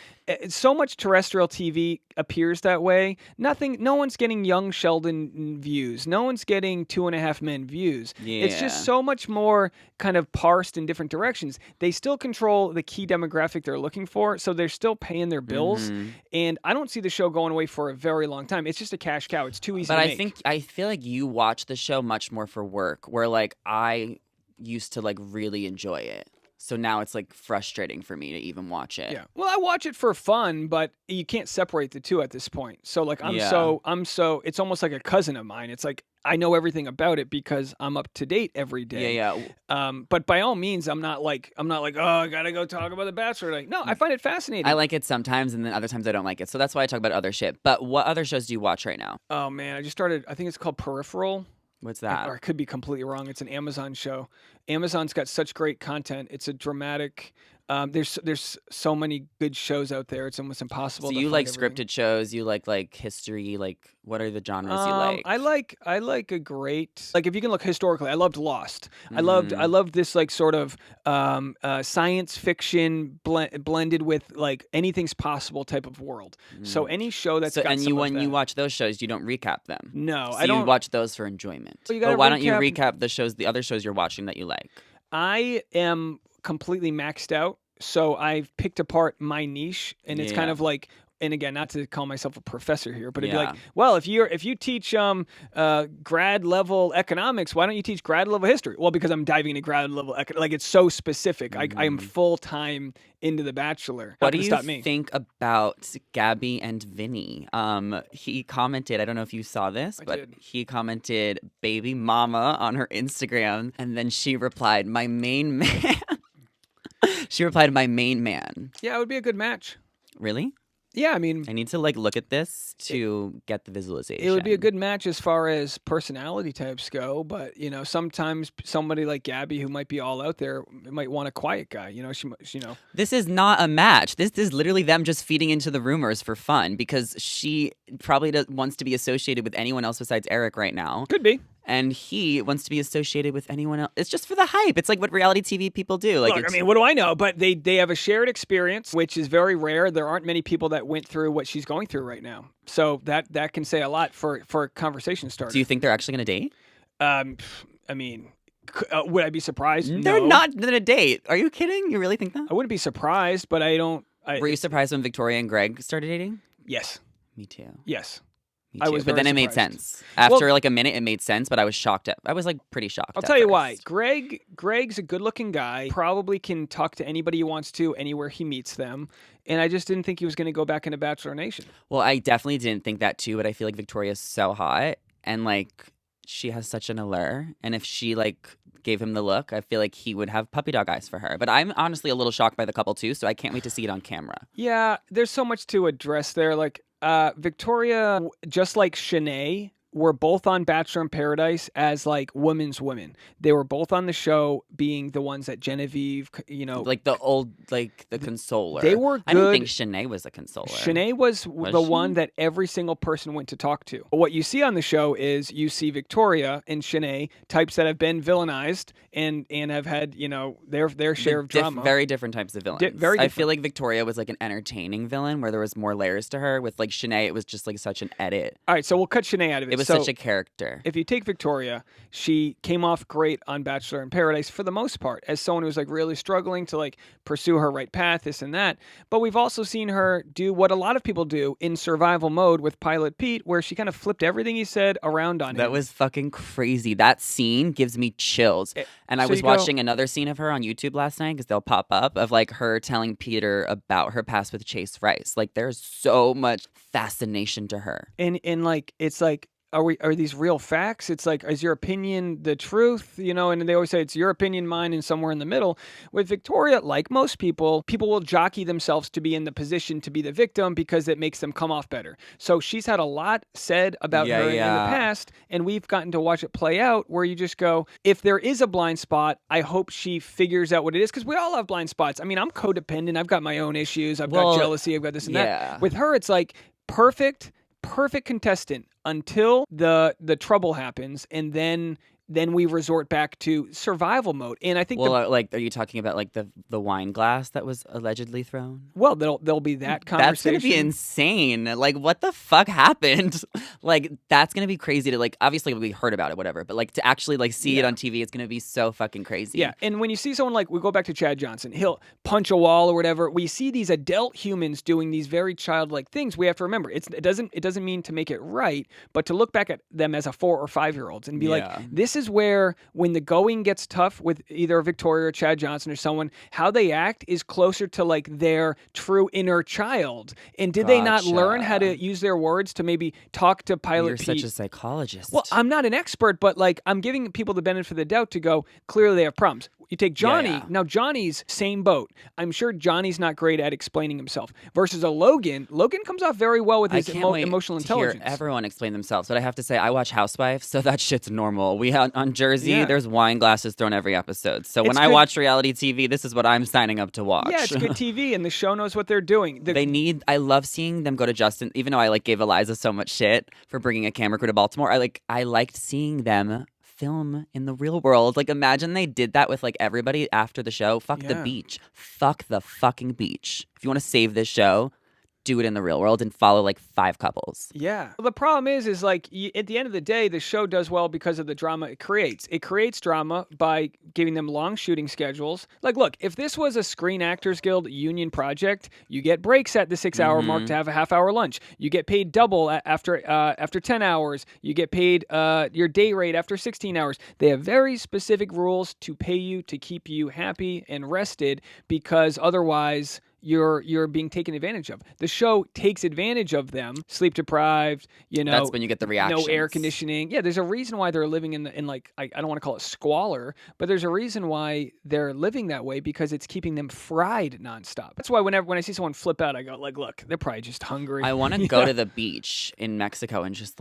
so much terrestrial TV appears that way. No one's getting Young Sheldon views. No one's getting 2.5 Men views. Yeah. It's just so much more kind of parsed in different directions. They still control the key demographic they're looking for, so they're still paying their bills. Mm-hmm. And I don't see the show going away for a very long time. It's just a cash cow. It's too easy to make. I feel like you watch the show much more for work, where like I used to like really enjoy it. So now it's like frustrating for me to even watch it. Yeah. Well, I watch it for fun, but you can't separate the two at this point. So like I'm so it's almost like a cousin of mine. It's like I know everything about it because I'm up to date every day. Yeah. But by all means, I'm not like, oh, I gotta go talk about The Bachelor. Like, no, I find it fascinating. I like it sometimes, and then other times I don't like it. So that's why I talk about other shit. But what other shows do you watch right now? Oh man, I just started. I think it's called Peripheral. What's that? Or I could be completely wrong. It's an Amazon show. Amazon's got such great content. It's a dramatic There's so many good shows out there. It's almost impossible. So to you find like everything. scripted shows? You like history? Like what are the genres you like? I like a great, like, if you can look historically, I loved Lost. I Mm-hmm. loved this like sort of science fiction blended with like anything's possible type of world. So any show that's So got and some you of when you that. watch those shows, you don't recap them. No, So I you don't. watch those for enjoyment. Well, you But gotta why don't you recap. recap the other shows you're watching that you like? I am completely maxed out, so I've picked apart my niche, and it's kind Yeah. of like, and again, not to call myself a professor here, but it'd be Yeah. like, well, if you teach grad level economics, why don't you teach grad level history? Well, because I'm diving into grad level like it's so specific. I am full time into the Bachelor. What Not do gonna you stop me. think about Gabby and Vinny? He commented, I don't know if you saw this, but did. he commented baby mama on her Instagram, and then she replied, my main man. She replied, my main man. Yeah, it would be a good match. Really? Yeah, I mean, I need to like look at this to get the visualization. it would be a good match as far as personality types go, but sometimes somebody like Gabby, who might be all out there, might want a quiet guy. She. This is not a match. This is literally them just feeding into the rumors for fun because she probably wants to be associated with anyone else besides Eric right now. Could be. And he wants to be associated with anyone else. It's just for the hype. It's like what reality TV people do. Like, Look, I mean, what do I know? But they have a shared experience, which is very rare. There aren't many people that went through what she's going through right now. So that can say a lot for a conversation starter. do you think they're actually going to date? I mean, would I be surprised? They're No. not going to date. Are you kidding? You really think that? I wouldn't be surprised, but I don't. Were you surprised when Victoria and Greg started dating? Yes. Me too. Yes. Me I too. was but very then it made surprised. sense. After like a minute, it made sense, but I was shocked. I was like pretty shocked. I'll at tell you why. first. Greg's a good-looking guy. Probably can talk to anybody he wants to, anywhere he meets them. And I just didn't think he was going to go back into Bachelor Nation. Well, I definitely didn't think that too, but I feel like Victoria's so hot and like she has such an allure. And if she like gave him the look, I feel like he would have puppy dog eyes for her. But I'm honestly a little shocked by the couple too, so I can't wait to see it on camera. Yeah, there's so much to address there. Like, Victoria, just like Shanae, were both on Bachelor in Paradise as like women's women. They were both on the show being the ones that Genevieve, Like the old, like the consoler. They were I don't good. think Shanae was a consoler. Shanae was the she? one that every single person went to talk to. What you see on the show is you see Victoria and Shanae, types that have been villainized and have had, their share of drama. Very different types of villains. Very I feel different. like Victoria was like an entertaining villain where there was more layers to her. With like Shanae, it was just like such an edit. All right, so we'll cut Shanae out of it. It was So such a character. if you take Victoria, she came off great on Bachelor in Paradise for the most part, as someone who's like really struggling to like pursue her right path, this and that. But we've also seen her do what a lot of people do in survival mode with Pilot Pete, where she kind of flipped everything he said around on him. That was fucking crazy. That scene gives me chills. And I so was you go- watching another scene of her on YouTube last night because they'll pop up of like her telling Peter about her past with Chase Rice. Like there's so much fascination to her. and like it's like, are these real facts? It's like, is your opinion the truth? And they always say it's your opinion, mine, and somewhere in the middle. With Victoria, like most people will jockey themselves to be in the position to be the victim because it makes them come off better. So she's had a lot said about her in the past, and we've gotten to watch it play out where you just go, if there is a blind spot, I hope she figures out what it is, because we all have blind spots. I mean, I'm codependent. I've got my own issues. I've got jealousy. I've got this and that. With her, it's like perfect contestant until the trouble happens, and then we resort back to survival mode. And I think like, are you talking about like the wine glass that was allegedly thrown? well, there'll be that conversation. That's gonna be insane. Like, what the fuck happened? Like, that's gonna be crazy to like. Obviously, we heard about it, whatever. But like to actually like see it on TV, it's gonna be so fucking crazy. Yeah, and when you see someone like, we go back to Chad Johnson, he'll punch a wall or whatever. We see these adult humans doing these very childlike things. We have to remember, it doesn't mean to make it right, but to look back at them as a 4 or 5 year olds and be like, this is where when the going gets tough with either Victoria or Chad Johnson or someone, how they act is closer to like their true inner child. And did they not learn how to use their words to maybe talk to Pilot You're Pete? such a psychologist. Well, I'm not an expert, but like I'm giving people the benefit of the doubt to go, clearly they have problems. You take Johnny. Yeah. Now, Johnny's same boat. I'm sure Johnny's not great at explaining himself. Versus a Logan. Logan comes off very well with his emotional intelligence. Hear everyone explain themselves, but I have to say, I watch Housewives, so that shit's normal. We had on Jersey, there's wine glasses thrown every episode. So when I watch reality TV, this is what I'm signing up to watch. Yeah, it's good TV, and the show knows what they're doing. I love seeing them go to Justin, even though I gave Eliza so much shit for bringing a camera crew to Baltimore. I liked seeing them film in the real world. Imagine they did that with everybody after the show. Fuck the beach. Fuck the fucking beach. If you want to save this show, do it in the real world and follow 5 couples. Yeah. Well, the problem is at the end of the day, the show does well because of the drama it creates. It creates drama by giving them long shooting schedules. Look, if this was a Screen Actors Guild union project, you get breaks at the 6-hour mark to have a half-hour lunch. You get paid double after 10 hours. You get paid your day rate after 16 hours. They have very specific rules to pay you to keep you happy and rested, because otherwise you're being taken advantage of. The show takes advantage of them, sleep deprived, That's when you get the reactions. No air conditioning. Yeah, there's a reason why they're living in I don't want to call it squalor, but there's a reason why they're living that way, because it's keeping them fried nonstop. That's why when I see someone flip out, I go look, they're probably just hungry. I want to go to the beach in Mexico and just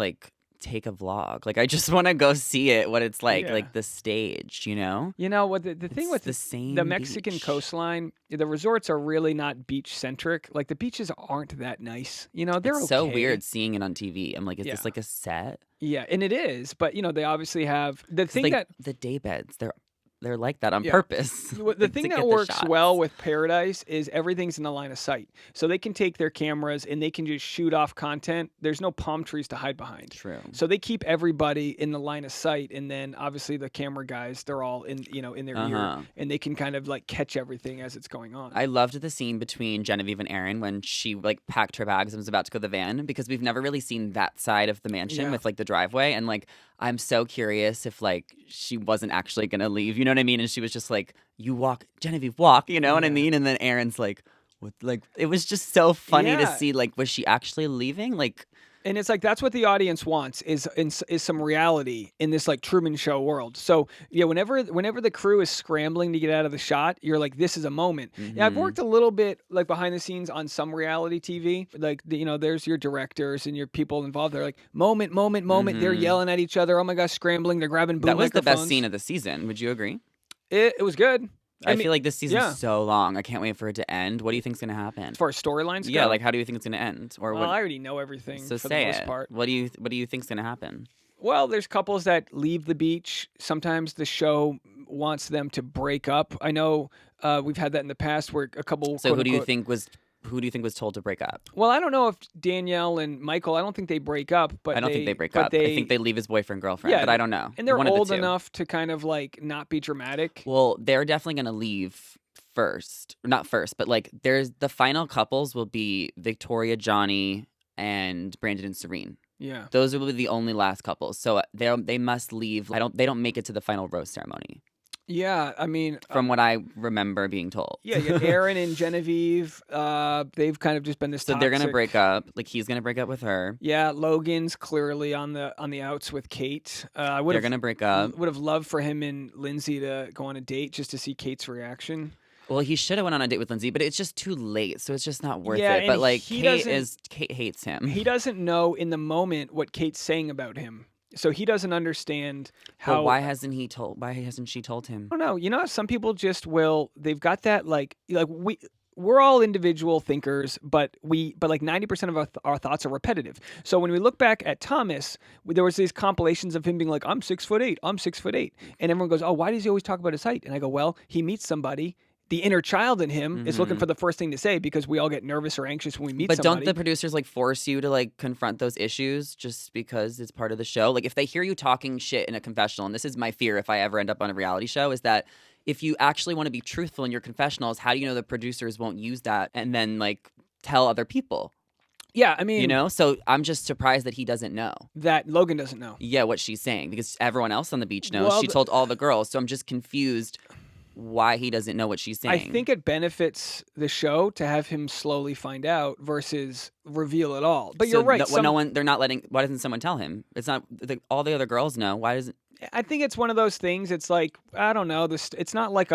take a vlog. I just want to go see it, what it's like the stage, You know what the thing with the Mexican coastline, the resorts are really not beach centric. The beaches aren't that nice. They're it's so weird seeing it on TV. I'm is this a set? Yeah, and it is, but they obviously have the thing that the day beds, they're like that on purpose. The thing that works well with Paradise is everything's in the line of sight. So they can take their cameras and they can just shoot off content. There's no palm trees to hide behind. True. So they keep everybody in the line of sight, and then obviously the camera guys, they're all in their ear, and they can kind of catch everything as it's going on. I loved the scene between Genevieve and Aaron when she packed her bags and was about to go to the van, because we've never really seen that side of the mansion with the driveway, and I'm so curious if she wasn't actually gonna leave, you know what I mean? And she was just you walk, Genevieve, walk, you know what I mean? And then Aaron's what, it was just so funny to see, was she actually leaving? And it's that's what the audience wants is some reality in this Truman Show world. So yeah, whenever the crew is scrambling to get out of the shot, you're this is a moment. Mm-hmm. Yeah, I've worked a little bit behind the scenes on some reality TV. There's your directors and your people involved. They're moment. Mm-hmm. They're yelling at each other. Oh my gosh, scrambling. They're grabbing boom microphones. That was the best scene of the season. Would you agree? It was good. I feel this season's so long. I can't wait for it to end. What do you think's going to happen? As far as storylines go? Yeah, how do you think it's going to end? I already know everything for the most part. What do you think's going to happen? Well, there's couples that leave the beach. Sometimes the show wants them to break up. I know we've had that in the past where a couple... So who do you think was told to break up? Well, I don't know if Danielle and Michael, I don't think they break up, but I don't think they break up. I think they leave his boyfriend, girlfriend, but I don't know. And they're old enough to kind of not be dramatic. Well, they're definitely going to leave first. Not first, but there's the final couples will be Victoria, Johnny, and Brandon and Serene. Yeah. Those will be the only last couples. So they must leave. They don't make it to the final rose ceremony. Yeah, I mean... From what I remember being told. Yeah, Aaron and Genevieve, they've kind of just been this toxic... So they're going to break up. He's going to break up with her. Yeah, Logan's clearly on the outs with Kate. They're going to break up. Would have loved for him and Lindsay to go on a date just to see Kate's reaction. Well, he should have went on a date with Lindsay, but it's just too late, so it's just not worth it. But Kate hates him. He doesn't know in the moment what Kate's saying about him. So he doesn't understand how. Well, why hasn't she told him? I don't know. Some people just will. They've got that we're all individual thinkers, but 90% of our thoughts are repetitive. So when we look back at Thomas, there was these compilations of him being I'm 6'8", I'm 6'8", and everyone goes, oh, why does he always talk about his height? And I go, well, he meets somebody. The inner child in him is looking for the first thing to say, because we all get nervous or anxious when we meet somebody. But don't the producers force you to confront those issues just because it's part of the show? If they hear you talking shit in a confessional, and this is my fear if I ever end up on a reality show, is that if you actually want to be truthful in your confessionals, how do you know the producers won't use that and then tell other people? Yeah, I mean... So I'm just surprised that he doesn't know. That Logan doesn't know. Yeah, what she's saying, because everyone else on the beach knows. She told all the girls, so I'm just confused why he doesn't know what she's saying. I think it benefits the show to have him slowly find out versus reveal it all. But you're right. They're not letting. Why doesn't someone tell him? It's not all the other girls know. Why doesn't? I think it's one of those things. It's like, I don't know. It's not like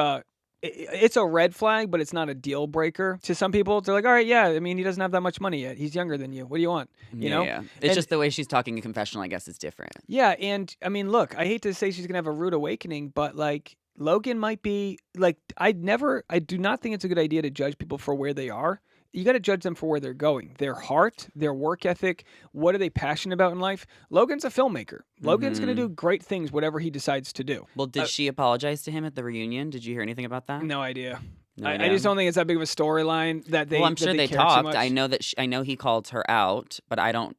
it's a red flag, but it's not a deal breaker to some people. They're like, all right, yeah. I mean, he doesn't have that much money yet. He's younger than you. What do you want? You know? Yeah. It's And just the way she's talking in confessional, I guess, is different. yeah, and I mean, look, I hate to say she's gonna have a rude awakening, but like Logan might be like, I do not think it's a good idea to judge people for where they are. You got to judge them for where they're going, their heart, their work ethic. What are they passionate about in life? Logan's a filmmaker. Logan's gonna do great things, whatever he decides to do. Well, did she apologize to him at the reunion? Did you hear anything about that? No idea. No I idea? just don't think it's that big of a storyline that they. Well, I'm sure that they care too talked. much. I know that I know he called her out, but I don't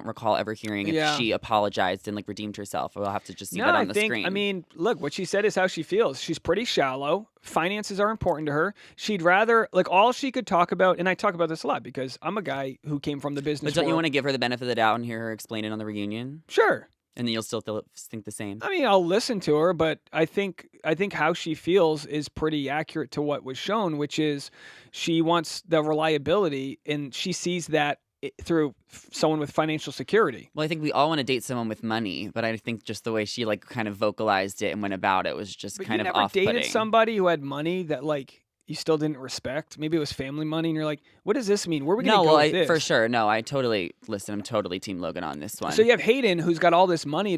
recall ever hearing if Yeah. she apologized and like redeemed herself. We'll have to just see that on the screen. I mean, look, what she said is how she feels. She's pretty shallow. Finances are important to her. She'd rather, like, all she could talk about, and I talk about this a lot because I'm a guy who came from the business but don't you world. want to give her the benefit of the doubt and hear her explain it on the reunion? Sure. And then you'll still think the same. I mean, I'll listen to her, but I think how she feels is pretty accurate to what was shown, which is she wants the reliability, and she sees that through someone with financial security. Well, I think we all want to date someone with money, but I think just the way she like kind of vocalized it and went about it was just But kind you of never off-putting. dated somebody who had money that like you still didn't respect. Maybe it was family money, and you're like, "What does this mean? Where are we going to go with this?" For sure. No, I'm totally Team Logan on this one. So you have Hayden, who's got all this money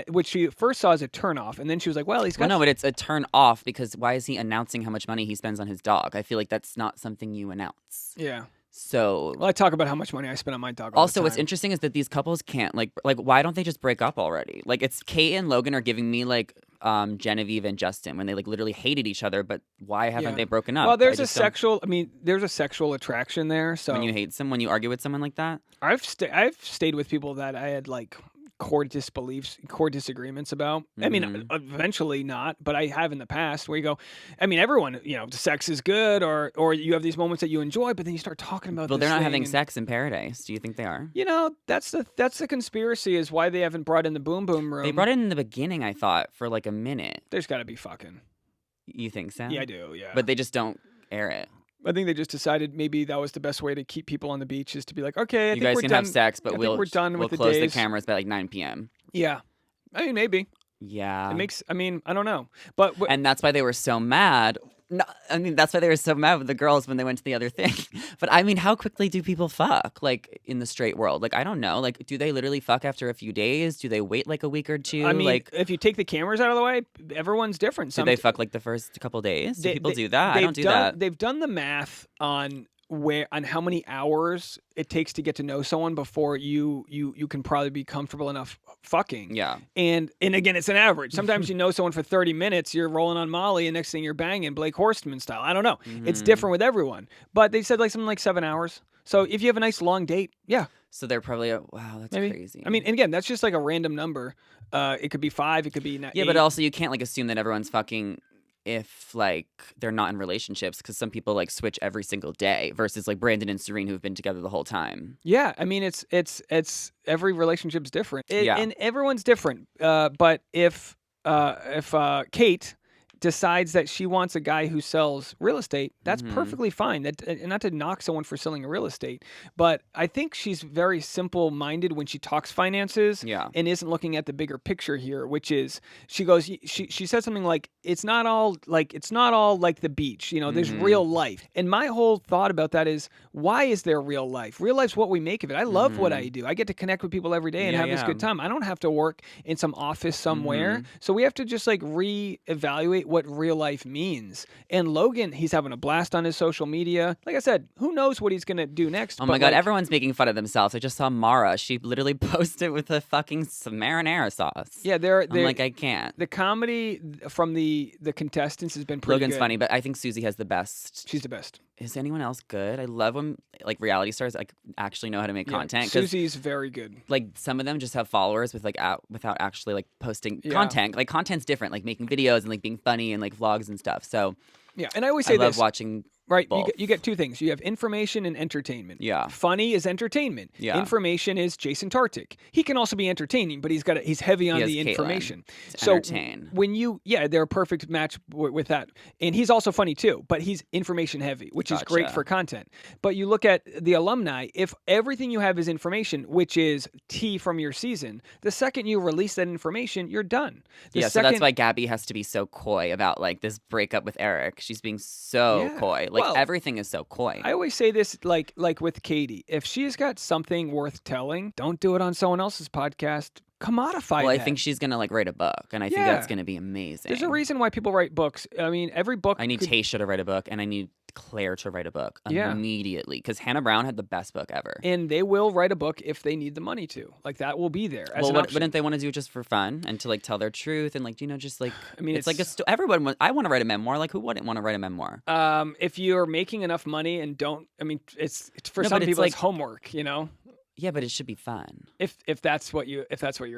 which she first saw as a turnoff, and then she was like, "Well, he's got." Well, no, but it's a turn off because why is he announcing how much money he spends on his dog? I feel like that's not something you announce. Yeah. So Well, I talk about how much money I spend on my dog. All also, the what's time. interesting is that these couples can't like why don't they just break up already? Like it's Kate and Logan are giving me like Genevieve and Justin when they like literally hated each other, but why haven't Yeah. they broken up? Well, there's I a just don't- sexual. I mean, there's a sexual attraction there. So when you hate someone, you argue with someone like that. I've stayed with people that I had like core disagreements about. I mean, eventually not, but I have in the past where you go, I mean, everyone, sex is good, or you have these moments that you enjoy, but then you start talking about. Well, this they're not thing having and, sex in paradise. Do you think they are? That's the conspiracy is why they haven't brought in the boom boom room. They brought it in the beginning, I thought, for like a minute. There's got to be fucking. You think so? Yeah, I do. Yeah, But they just don't air it. I think they just decided maybe that was the best way to keep people on the beach is to be like, okay, I You think guys we're can done. have sex, but we're done we'll with the close the days. cameras by like 9 p.m. Yeah, I mean maybe Yeah. it makes. I mean I don't know, but And that's why they were so mad. No, I mean, that's why they were so mad with the girls when they went to the other thing. But I mean, how quickly do people fuck, like, in the straight world? Like, I don't know. Like, do they literally fuck after a few days? Do they wait, like, a week or two? I mean, like, if you take the cameras out of the way, everyone's different. do they fuck, like, the first couple days? Do people do that? I don't do that. They've done the math on how many hours it takes to get to know someone before you can probably be comfortable enough fucking. Yeah. And again, it's an average. Sometimes you know someone for 30 minutes, you're rolling on Molly, and next thing you're banging Blake Horstman style. I don't know. It's different with everyone. But they said like something like 7 hours. So if you have a nice long date, yeah. So they're probably, wow, that's Maybe. crazy. I mean, and again, that's just like a random number. It could be 5, it could be 8. Yeah, but also you can't, like, assume that everyone's fucking if, like, they're not in relationships because some people, like, switch every single day versus, like, Brandon and Serene who've been together the whole time. Yeah, I mean, it's every relationship's different. Yeah. And everyone's different. But if Kate decides that she wants a guy who sells real estate, that's perfectly fine. That not to knock someone for selling real estate, but I think she's very simple-minded when she talks finances and isn't looking at the bigger picture here, which is she said something like it's not all like the beach, there's real life. And my whole thought about that is why is there real life? Real life's what we make of it. I love what I do. I get to connect with people every day and have this good time. I don't have to work in some office somewhere. So we have to just like reevaluate what real life means. And Logan, he's having a blast on his social media. Like I said, who knows what he's going to do next? Oh my God, everyone's making fun of themselves. I just saw Mara. She literally posted with a fucking marinara sauce. Yeah, I'm like, I can't. The comedy from the contestants has been pretty Logan's good. funny, but I think Susie has the best. She's the best. Is anyone else good? I love when like reality stars like actually know how to make content. 'Cause, Susie's very good. like some of them just have followers with like without actually like posting content. Like content's different, like making videos and like being funny and like vlogs and stuff. So yeah, and I always say I love this. watching Right. both. You get two things. You have information and entertainment. Yeah. Funny is entertainment. Yeah. Information is Jason Tartick. He can also be entertaining, but he's heavy on the information. So entertain. they're a perfect match with that. And he's also funny too, but he's information heavy, which is great for content. But you look at the alumni, if everything you have is information, which is tea from your season, the second you release that information, you're done. So that's why Gabby has to be so coy about like this breakup with Eric. She's being so coy. Like everything is so coy. I always say this like with Katie. If she's got something worth telling, don't do it on someone else's podcast. Commodify Well, that. I think she's going to like write a book, and I think that's going to be amazing. There's a reason why people write books. I mean, every book... I need Tayshia to write a book, and I need Claire to write a book immediately, because Hannah Brown had the best book ever. And they will write a book if they need the money to. Like, that will be there as an option. Wouldn't they want to do it just for fun and to like tell their truth and like, just like... I mean, it's like everyone... I want to write a memoir. Like, who wouldn't want to write a memoir? If you're making enough money and don't... I mean, it's for some people, it's homework, Yeah, but it should be fun. If that's what you're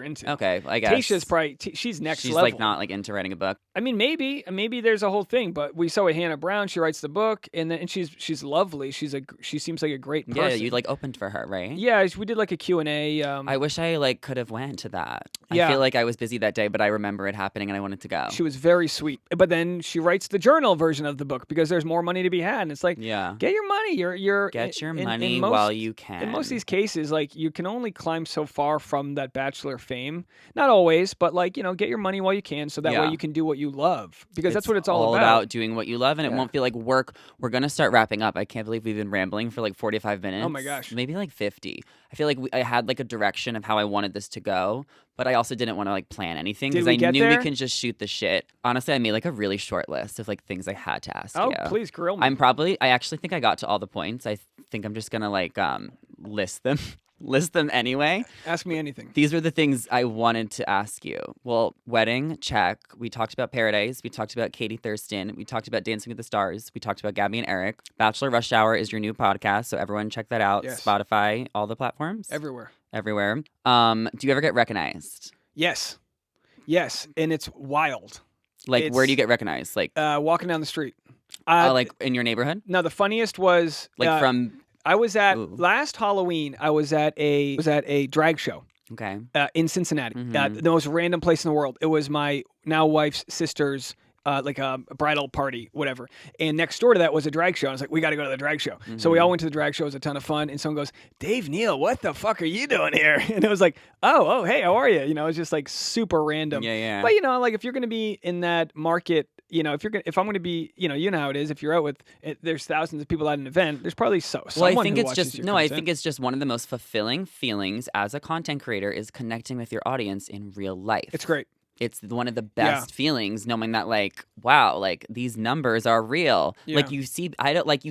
into. Okay, I guess. Tasha's probably she's next level. She's like not like into writing a book. I mean, maybe there's a whole thing, but we saw with Hannah Brown, she writes the book, and she's lovely. She seems like a great person. Yeah, you like opened for her, right? Yeah, we did like a Q&A. I wish I like could have went to that. I feel like I was busy that day, but I remember it happening and I wanted to go. She was very sweet, but then she writes the journal version of the book because there's more money to be had, and it's like, get your money. Get your money while you can. In most of these cases, like you can only climb so far from that Bachelor fame. Not always, but like, get your money while you can, so that way you can do what you love, because that's what it's all about doing what you love, and it won't feel like work. We're going to start wrapping up. I can't believe we've been rambling for like 45 minutes. Oh my gosh. Maybe like 50. I feel like I had like a direction of how I wanted this to go, but I also didn't want to like plan anything because I knew we can just shoot the shit. Honestly, I made like a really short list of like things I had to ask you. Oh, please grill me. I actually think I got to all the points. I think I'm just going to like list them anyway. Ask me anything. These were the things I wanted to ask you. Well, wedding, check. We talked about Paradise. We talked about Katie Thurston. We talked about Dancing with the Stars. We talked about Gabby and Eric. Bachelor Rush Hour is your new podcast, so everyone check that out. Yes. Spotify, all the platforms. Everywhere. Do you ever get recognized? Yes, and it's wild. Like, where do you get recognized? Like walking down the street. Like in your neighborhood? No, the funniest was like from. I was at last Halloween. I was at a drag show. Okay. In Cincinnati, the most random place in the world. It was my now wife's sister's like a bridal party, whatever. And next door to that was a drag show. I was like, we got to go to the drag show. So we all went to the drag show. It was a ton of fun. And someone goes, Dave Neal, what the fuck are you doing here? And it was like, oh, hey, how are you? It was just like super random. Yeah. But like if you're going to be in that market, if I'm going to be, you know how it is. If you're out with, there's thousands of people at an event. There's probably someone I think who it's watches just your content. I think it's just one of the most fulfilling feelings as a content creator is connecting with your audience in real life. It's great. It's one of the best feelings, knowing that like, wow, like these numbers are real. Yeah. Like you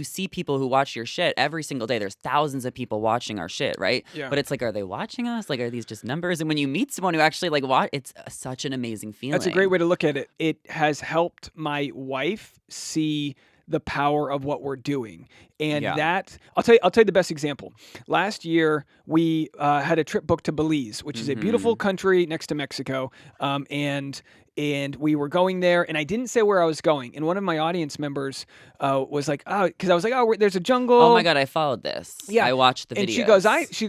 see people who watch your shit every single day. There's thousands of people watching our shit, right? Yeah. But it's like, are they watching us? Like, are these just numbers? And when you meet someone who actually like watch, it's such an amazing feeling. That's a great way to look at it. It has helped my wife see the power of what we're doing. And that I'll tell you the best example. Last year we had a trip booked to Belize, which is a beautiful country next to Mexico. And we were going there, and I didn't say where I was going. And one of my audience members was like, oh, because I was like, oh, there's a jungle. Oh my God, I followed this. Yeah. I watched the videos. And she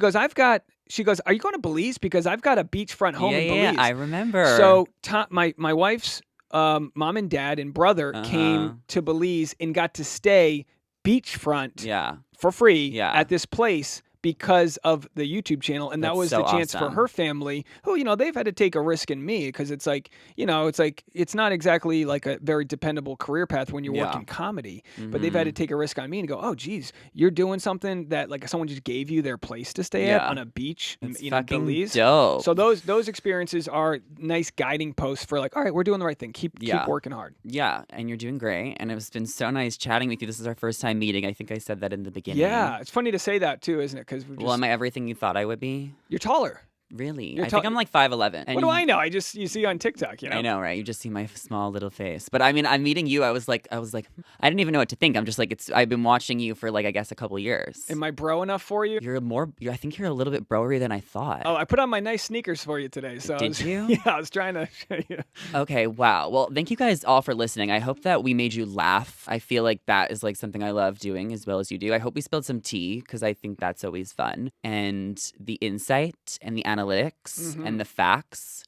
goes, are you going to Belize? Because I've got a beachfront home in Belize. Yeah, I remember. So my wife's mom and dad and brother came to Belize and got to stay beachfront for free at this place because of the YouTube channel. And that was the chance for her family who, they've had to take a risk in me because it's like, it's not exactly like a very dependable career path when you work in comedy, but they've had to take a risk on me and go, oh geez, you're doing something that like someone just gave you their place to stay at on a beach in Belize. Dope. So those experiences are nice guiding posts for like, all right, we're doing the right thing. Keep working hard. Yeah. And you're doing great. And it's been so nice chatting with you. This is our first time meeting. I think I said that in the beginning. Yeah. It's funny to say that too, isn't it? Well, am I everything you thought I would be? You're taller. Really? You're I think I'm like 5'11". What do I know? You see on TikTok, you know? I know, right? You just see my small little face. But I mean, I'm meeting you. I was like, I didn't even know what to think. I'm just like, I've been watching you for like, I guess a couple years. Am I bro enough for you? I think you're a little bit broery than I thought. Oh, I put on my nice sneakers for you today. So Did you? Yeah, I was trying to show you. Okay, wow. Well, thank you guys all for listening. I hope that we made you laugh. I feel like that is like something I love doing as well as you do. I hope we spilled some tea because I think that's always fun. And the insight and the analytics and the facts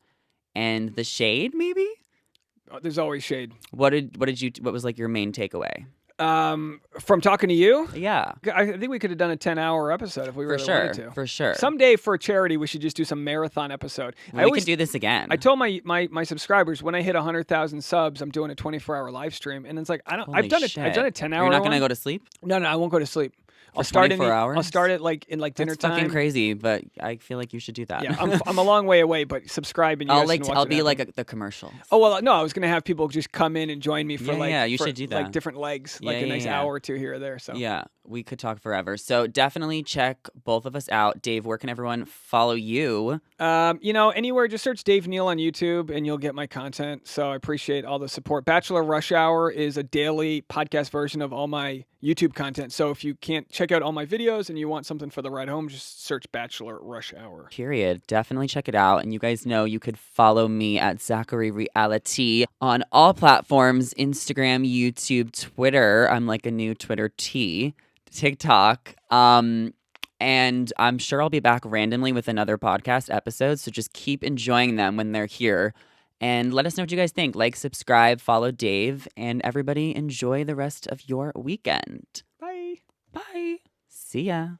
and the shade, maybe? Oh, there's always shade. What was like your main takeaway? From talking to you? Yeah. I think we could have done a 10-hour episode if we really wanted to. For sure. Someday for charity, we should just do some marathon episode. We could do this again. I told my subscribers when I hit 100,000 subs, I'm doing a 24-hour live stream, and it's like I've done a 10-hour. You're not gonna go to sleep? No, I won't go to sleep. I'll start 24 hours? I'll start it like in dinner That's time. fucking crazy, but I feel like you should do that. Yeah, I'm a long way away, but subscribe and I'll be like the commercial. Oh well, no, I was gonna have people just come in and join me for you should do that. like different legs, like a nice hour or two here or there. So yeah, we could talk forever. So definitely check both of us out. Dave, where can everyone follow you? Anywhere, just search Dave Neal on YouTube and you'll get my content. So I appreciate all the support. Bachelor Rush Hour is a daily podcast version of all my YouTube content. So if you can't check out all my videos and you want something for the ride home, just search Bachelor Rush Hour. Period. Definitely check it out. And you guys know you could follow me at Zachary Reality on all platforms, Instagram, YouTube, Twitter. I'm like a new Twitter T, TikTok. And I'm sure I'll be back randomly with another podcast episode. So just keep enjoying them when they're here. And let us know what you guys think. Like, subscribe, follow Dave, and everybody enjoy the rest of your weekend. Bye. Bye. See ya.